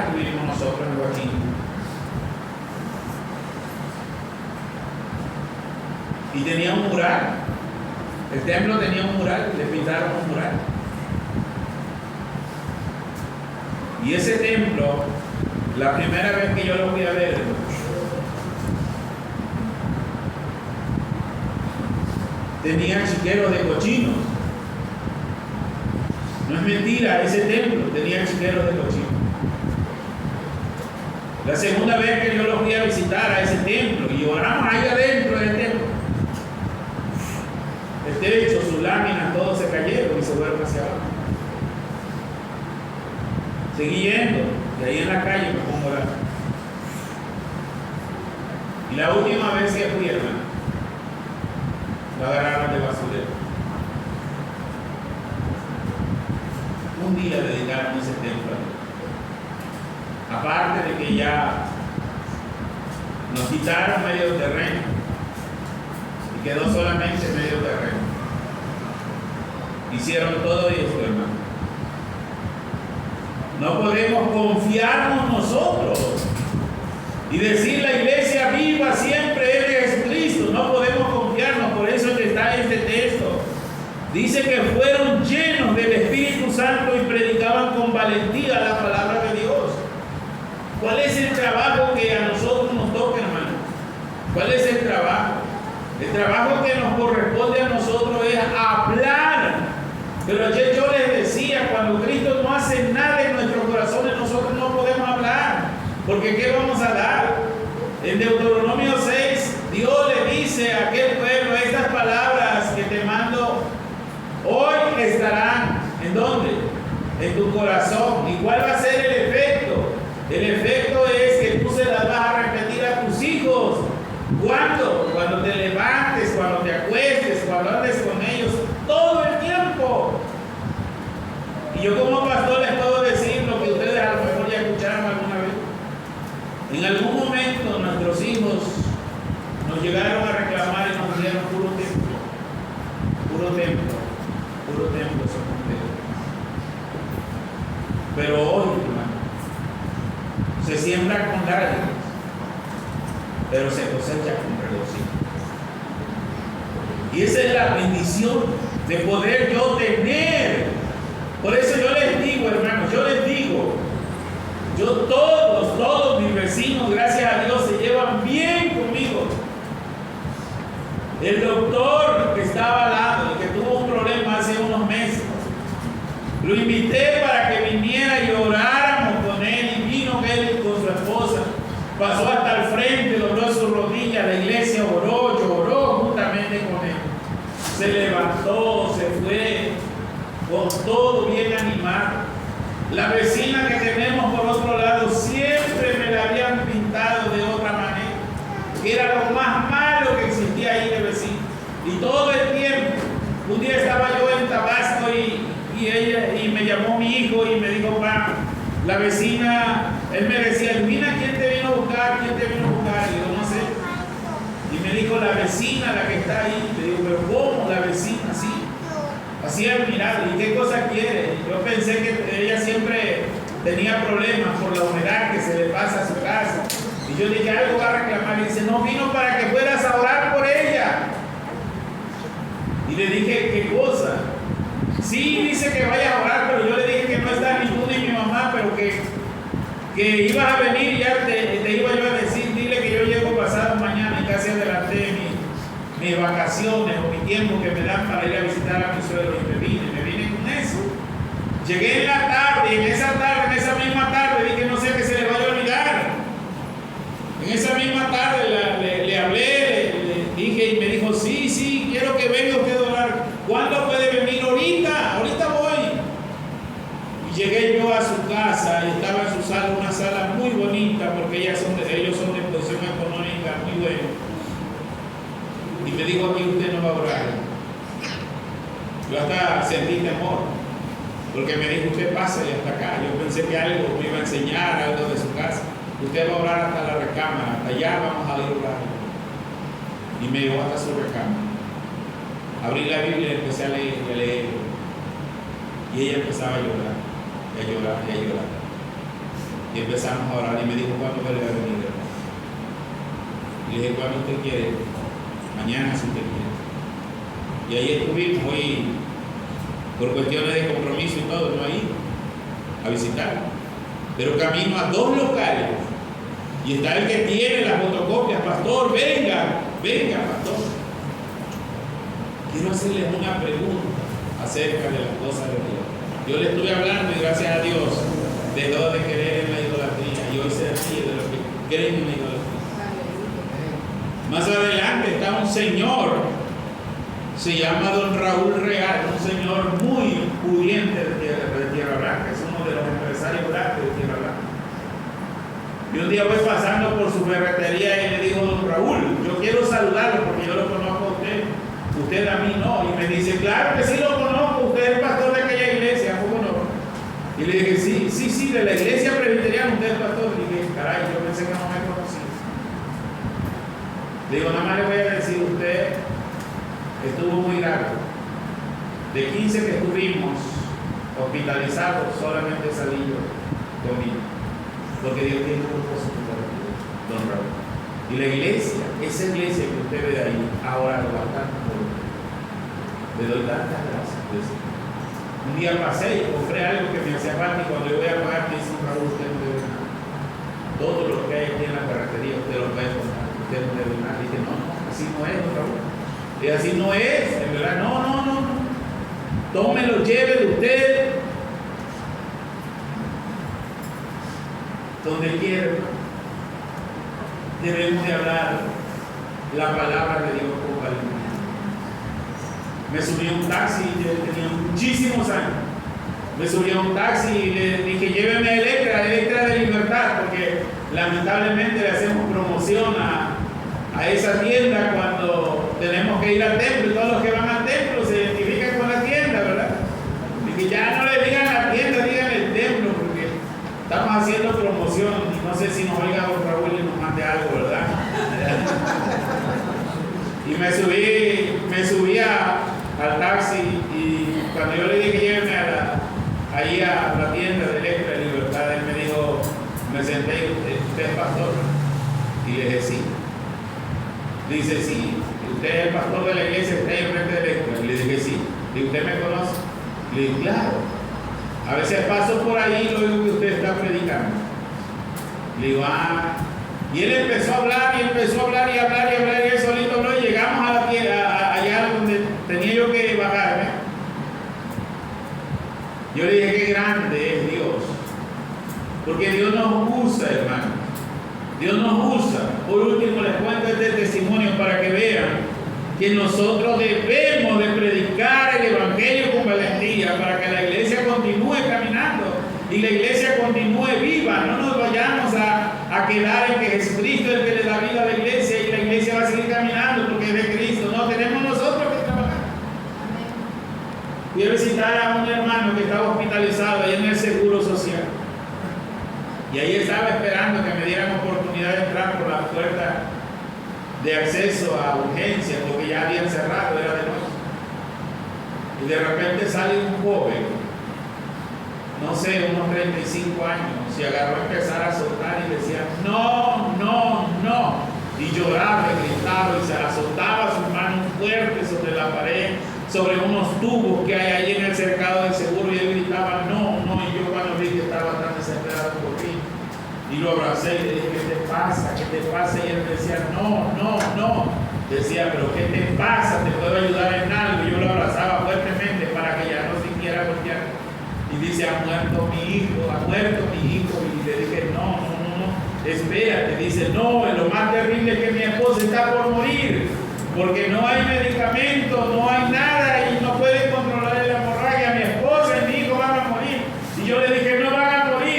estuvimos nosotros en Huachina. Y tenía un mural. El templo tenía un mural, le pintaron un mural. Y ese templo, la primera vez que yo lo fui a ver, tenía chiqueros de cochinos. No es mentira, ese templo tenía chiqueros de cochinos. La segunda vez que yo lo fui a visitar a ese templo, y oramos ahí adentro del templo, el techo, sus láminas, todos se cayeron y se fueron hacia abajo. Seguí yendo, y ahí en la calle me pongo a orar. Y la última vez que fui, hermano, lo agarraron de basurero. Un día dedicaron ese templo. Aparte de que ya nos quitaron medio terreno y quedó solamente medio terreno. Hicieron todo eso, hermano. No podemos confiarnos nosotros y decir la iglesia viva siempre es de Jesucristo. No podemos confiarnos, por eso es que está este texto. Dice que fueron llenos del Espíritu Santo y predicaban con valentía la palabra de Dios. ¿Cuál es el trabajo que a nosotros nos toca, hermano? ¿Cuál es el trabajo? El trabajo que nos corresponde a nosotros es hablar. Pero ayer yo les decía, cuando Cristo no hace nada en nuestros corazones, nosotros no podemos hablar. Porque ¿qué vamos a dar? En Deuteronomio 6, Dios le dice a aquel pueblo: estas palabras que te mando hoy estarán, ¿en dónde? En tu corazón. ¿Y cuál va a ser el efecto? El efecto es que tú se las vas a repetir a tus hijos. ¿Cuándo? Cuando te levantes, cuando te acuestes, cuando andes con ellos, todo el tiempo. Y yo como pastor les puedo decir lo que ustedes a lo mejor ya escucharon alguna vez. En algún momento nuestros hijos nos llegaron a reclamar y nos dijeron: puro templo, puro templo, puro templo somos ustedes. Pero hoy, hermano, se siembra con lágrimas, pero se cosecha con regocijo. Y esa es la bendición de poder yo tener. Por eso yo les digo, hermanos, todos mis vecinos, gracias a Dios, se llevan bien conmigo. El doctor que estaba al lado y que tuvo un problema hace unos meses, lo invité para que viniera y oráramos con él, y vino él con su esposa, pasó hasta el frente, dobló sus rodillas, la iglesia oró, lloró juntamente con él, se levantó, se fue con todo bien animado. La vecina que tenemos por otro lado siempre me la habían pintado de otra manera, que era lo más malo que existía ahí de vecino. Y todo el tiempo, un día estaba yo en Tabasco y me llamó mi hijo y me dijo: pa, la vecina, él me decía: mira, ¿quién te vino a buscar? ¿Quién te vino a buscar? Y yo: no sé. Y me dijo: la vecina, la que está ahí. Le digo: pero ¿cómo la vecina? Sí. Así admirado. ¿Y qué cosa quiere? Yo pensé que ella siempre tenía problemas por la humedad que se le pasa a su casa. Y yo dije: algo va a reclamar. Y dice: no, vino para que fueras a orar por ella. Y le dije: ¿qué cosa? Sí, dice que vaya a orar, pero yo le dije que no está ni tú ni mi mamá, pero que ibas a venir y ya te iba yo a decir: dile que yo llego pasado mañana y casi adelanté mis vacaciones o mi tiempo que me dan para ir a visitar a mi suegro. Y me vine con eso. Llegué en la tarde, y en esa misma tarde vi que no sé, que se le vaya a olvidar. casa y estaba en su sala, una sala muy bonita porque ellos son de posición económica muy buena. Y me dijo: aquí usted no va a orar. Yo hasta sentí temor, porque me dijo: usted pásale hasta acá. Yo pensé que algo me iba a enseñar, algo de su casa. Usted va a orar hasta la recámara, hasta allá vamos a ir a orar. Y me llevó hasta su recámara. Abrí la Biblia y empecé a leer. Y ella empezaba a llorar, y a llorar, y a llorar. Y empezamos a orar y me dijo: ¿cuándo vuelve a venir, hermano? Y le dije: ¿cuándo usted quiere? Mañana, si usted quiere. Y ahí estuvimos, hoy, por cuestiones de compromiso y todo, no ahí, a visitar. Pero camino a 2 locales. Y está el que tiene las fotocopias: pastor, venga, pastor. Quiero hacerles una pregunta acerca de las cosas de Dios. Yo le estuve hablando, y gracias a Dios, dejó de creer en la idolatría, y hoy se ríe de los que creen en la idolatría. Más adelante está un señor, se llama don Raúl Real, un señor muy pudiente de Tierra Blanca, es uno de los empresarios grandes de Tierra Blanca. Y un día voy pasando por su ferretería y le digo: don Raúl, yo quiero saludarlo porque yo lo conozco a usted a mí no. Y me dice: claro que sí lo conozco, usted es el pastor de aquella iglesia, ¿cómo no? Y le dije: sí, de la iglesia presbiteriana, usted es el pastor. Y dije: caray, yo pensé que no me conocía. Le digo: nada más le voy a decir, usted estuvo muy grave. De 15 que estuvimos hospitalizados, solamente salí yo conmigo, porque Dios tiene un propósito para usted, don Raúl. Y la iglesia, esa iglesia que usted ve de ahí, ahora lo bastante por usted. Le doy tantas gracias. Un día pasé y compré algo que me hacía falta, y cuando yo voy a pagar me dice: Raúl, usted no debe nada. Todo lo que hay aquí en la carretería usted lo puede comprar, usted no debe nada. Y dije: no, así no es, don Raúl. Y así no es, en verdad, no. Tómelo, llévelo usted donde quiera. Debemos de hablar la palabra de Dios con valentía. Me subí a un taxi, yo tenía muchísimos años. Me subí a un taxi y le dije: lléveme a Electra de Libertad, porque lamentablemente le hacemos promoción a esa tienda cuando tenemos que ir al templo, y todos los que van al templo se identifican con la tienda, ¿verdad? Dije: ya no le digan la tienda, digan el templo, porque estamos haciendo promoción, y no sé si nos oiga don Raúl y nos mande algo, ¿verdad? Y me subí al taxi, y cuando yo le dije: lléveme ahí a la tienda de Electra de Libertad, él me dijo, me senté: ¿usted es pastor? Y le dije: sí. Dice: sí, usted es el pastor de la iglesia que está ahí enfrente de Electra. Y le dije: sí. ¿Y usted me conoce? Le dije: claro. A veces paso por ahí y lo oigo que usted está predicando. Le digo: ah. Y él empezó a hablar y él solito habló, y llegamos a la tienda, allá donde tenía yo que bajarme. Yo le dije: qué grande es Dios. Porque Dios nos usa, hermano. Dios nos usa. Por último, les cuento este testimonio para que vean que nosotros debemos de predicar el evangelio con valentía para que la iglesia continúe caminando y la iglesia continúe viva. No nos vayamos a quedar en que Jesucristo es el que le da vida a la iglesia y la iglesia va a seguir caminando porque es de Cristo. No, tenemos nosotros que trabajar. Fui a visitar a un hermano que estaba hospitalizado ahí en el Seguro Social. Y ahí estaba esperando que me dieran oportunidad de entrar por la puerta de acceso a urgencia, porque ya habían cerrado, era de noche. Y de repente sale un joven, no sé, unos 35 años, se agarró a empezar a soltar y decía: no. Y lloraba y gritaba y se azotaba sus manos fuertes sobre la pared, sobre unos tubos que hay ahí en el cercado del seguro, y él gritaba: no. Y yo, cuando vi que estaba tan desesperado por mí, y lo abracé y le dije: ¿qué te pasa? Y él decía: no. Decía: ¿pero qué te pasa? ¿Te puedo ayudar en algo? Y yo lo abrazaba fuertemente para que ya no sintiera voltear. Y dice: ha muerto mi hijo. Y le dije: no, espérate. Dice: no, lo más terrible es que mi esposa está por morir, porque no hay medicamento, no hay nada, y no pueden controlar la hemorragia. Mi esposa y mi hijo van a morir. Y yo le dije: no van a morir.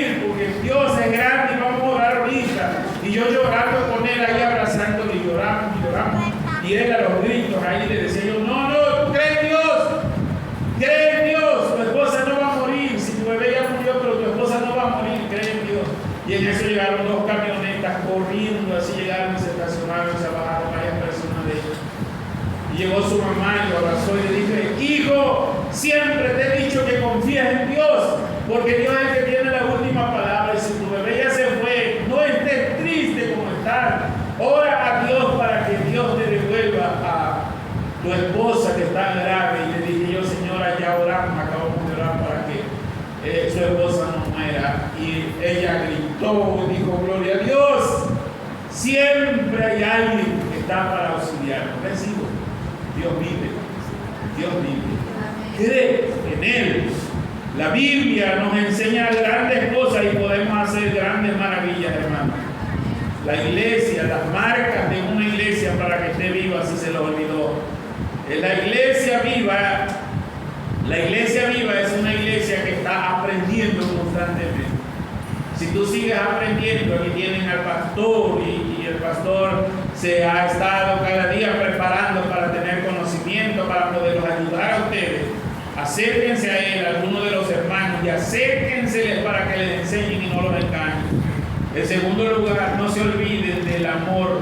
porque Dios es el que tiene la última palabra. Y si tu bebé ya se fue, no estés triste como estás. Ora a Dios para que Dios te devuelva a tu esposa que está grave. Y le dije yo, señora, ya oramos, acabamos de orar para que su esposa no muera. Y ella gritó y dijo, gloria a Dios. Siempre hay alguien que está para auxiliarnos. Recibo. Dios vive. Dios vive. Cree en Él. La Biblia nos enseña grandes cosas y podemos hacer grandes maravillas, hermanos. La iglesia, las marcas de una iglesia para que esté viva, si se lo olvidó. La iglesia viva es una iglesia que está aprendiendo constantemente. Si tú sigues aprendiendo, aquí tienen al pastor y el pastor se ha estado cada día preparando para tener conocimiento, para poderlos ayudar a ustedes. Acérquense a él, a alguno de los hermanos, y acérquense para que les enseñen y no los engañen. En segundo lugar, no se olviden del amor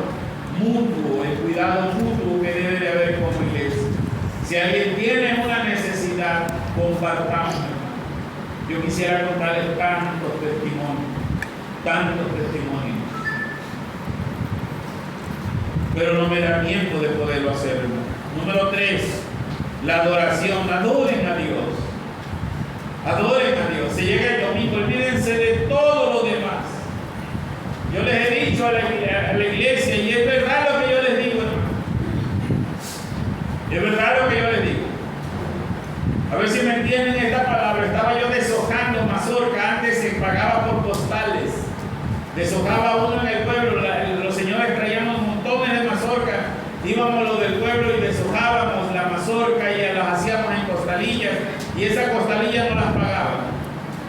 mutuo, el cuidado mutuo que debe de haber como iglesia. Si alguien tiene una necesidad, compartamos. Yo quisiera contarles tantos testimonios. Pero no me da tiempo de poderlo hacer. Número 3, la adoración. Adoren a Dios. Adoren a Dios. Se llega el domingo, olvídense de todo lo demás. Yo les he dicho a la iglesia, y es verdad lo que yo les digo, hermano. Es verdad lo que yo les digo. A ver si me entienden esta palabra. Estaba yo deshojando mazorca. Antes se pagaba por postales. Deshojaba uno en el pueblo. Los señores traíamos montones de mazorca. Íbamos los del pueblo y deshojábamos la mazorca y las hacíamos en costalillas. Y esas costalillas no las pagaban.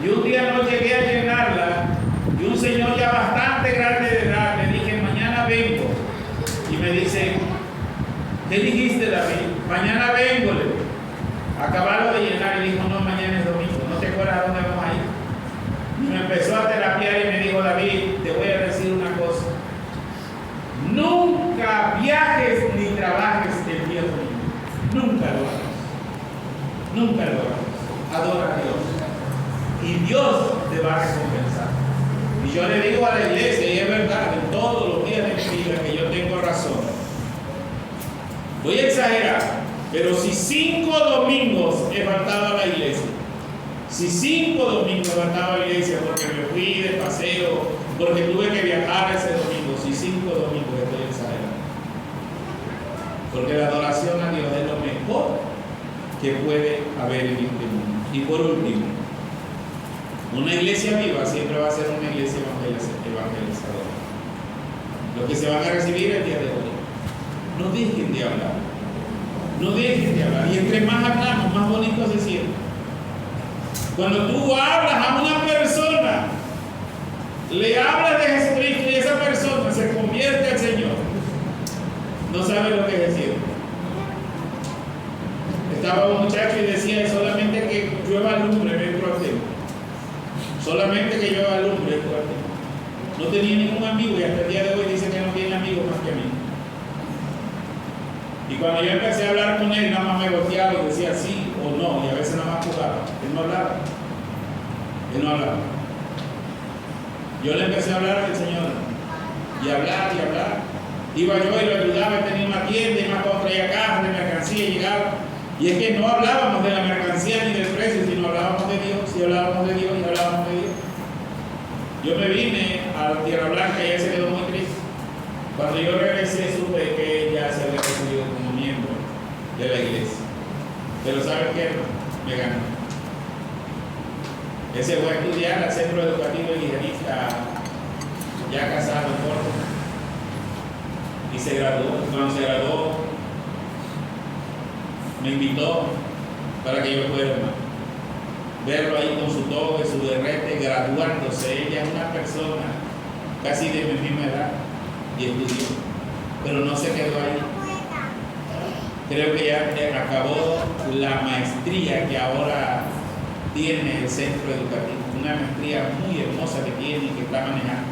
Y un día no llegué a llenarla. Y un señor ya bastante grande de edad, le dije, mañana vengo. Y me dice, ¿qué dijiste, David? Mañana vengo, le dije. Acabarlo de llenar y dijo, no, mañana es domingo, no te acuerdas a dónde vamos a ir. Y me empezó a terapiar y me dijo, David, te voy a decir una cosa. Nunca viajes ni trabajes el día domingo. Nunca lo hagas. Nunca lo hagas. Adora a Dios. Y Dios te va a recompensar. Y yo le digo a la iglesia, y es verdad, en todos los días de mi vida que yo tengo razón. Voy a exagerar, pero si 5 domingos he faltado a la iglesia, si 5 domingos he faltado a la iglesia porque me fui de paseo, porque tuve que viajar ese domingo, si 5 domingos estoy exagerando. Porque la adoración a Dios es lo mejor que puede haber en este mundo. Y por último, una iglesia viva siempre va a ser una iglesia evangelizadora. Los que se van a recibir el día de hoy, no dejen de hablar. No dejen de hablar. Y entre más hablamos, más bonito se siente. Cuando tú hablas a una persona, le hablas de Jesucristo y esa persona se convierte al Señor, no sabe lo que es decir. Estaba un muchacho y decía, solamente que llueva lumbre dentro del templo. Solamente que yo alumbre el cuarto. No tenía ningún amigo y hasta el día de hoy dice que no tiene amigos más que a mí. Y cuando yo empecé a hablar con él, nada más me volteaba y decía sí o no, y a veces nada más jugaba. Él no hablaba. Él no hablaba. Yo le empecé a hablar al Señor. Y hablar y hablar. Iba yo y lo ayudaba, tenía una tienda y más cuando traía cajas de mercancía y llegaba. Y es que no hablábamos de la mercancía ni del precio, sino hablábamos de Dios, y hablábamos de Dios, y hablábamos de Dios. Yo me vine a Tierra Blanca y ella se quedó muy triste. Cuando yo regresé supe que ella se había recibido como miembro de la iglesia. Pero ¿saben qué? Me ganó. Él se fue a estudiar al Centro Educativo Guijarista, ya casado en Córdoba. Y se graduó. Cuando se graduó, me invitó para que yo fuera, verlo ahí con su toga y su derrete, graduándose. Ella es una persona casi de mi misma edad y estudió, pero no se quedó ahí. Creo que ya acabó la maestría que ahora tiene el centro educativo, una maestría muy hermosa que tiene y que está manejando,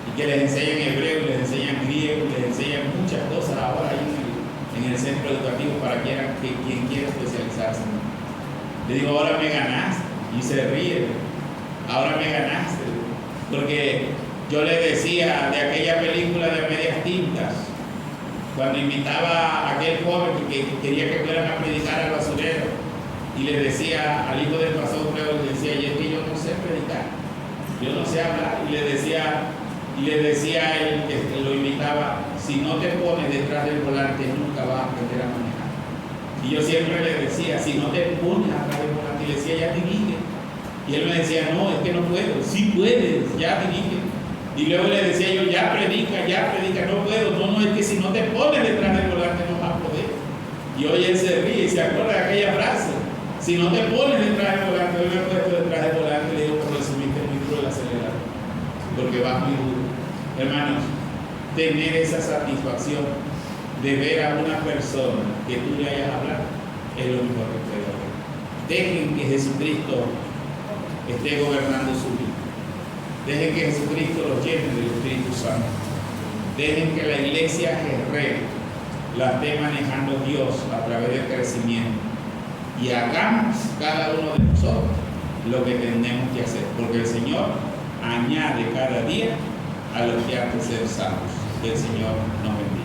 y que les enseñan hebreo, les enseñan griego, les enseñan muchas cosas ahora ahí en el centro educativo para quien quiera especializarse. Le digo, ahora me ganaste. Y se ríe. Ahora me ganaste. Porque yo le decía de aquella película de Medias Tintas, cuando invitaba a aquel joven que quería que fueran a predicar al basurero, y le decía al hijo del pastor, creo, le decía, y es que yo no sé predicar, yo no sé hablar, y le decía a él que lo invitaba, si no te pones detrás del volante nunca vas a aprender a manejar. Y yo siempre le decía, si no te pones atrás del volante, y le decía, ya dirige. Y él me decía, no, es que no puedo. Sí puedes, ya dirige. Y luego le decía yo, ya predica, no puedo. No, es que si no te pones detrás del volante no vas a poder. Y hoy él se ríe y se acuerda de aquella frase. Si no te pones detrás del volante, yo me he puesto detrás del volante, le digo, por lo subiste muy duro el acelerador, porque vas muy duro. Hermanos, tener esa satisfacción de ver a una persona que tú le hayas hablado es lo mejor que puede haber. Dejen que Jesucristo esté gobernando su vida. Dejen que Jesucristo los llene del Espíritu Santo. Dejen que la iglesia guerrera la esté manejando Dios a través del crecimiento. Y hagamos cada uno de nosotros lo que tenemos que hacer, porque el Señor añade cada día a los que han de ser salvos. Que el Señor nos bendiga.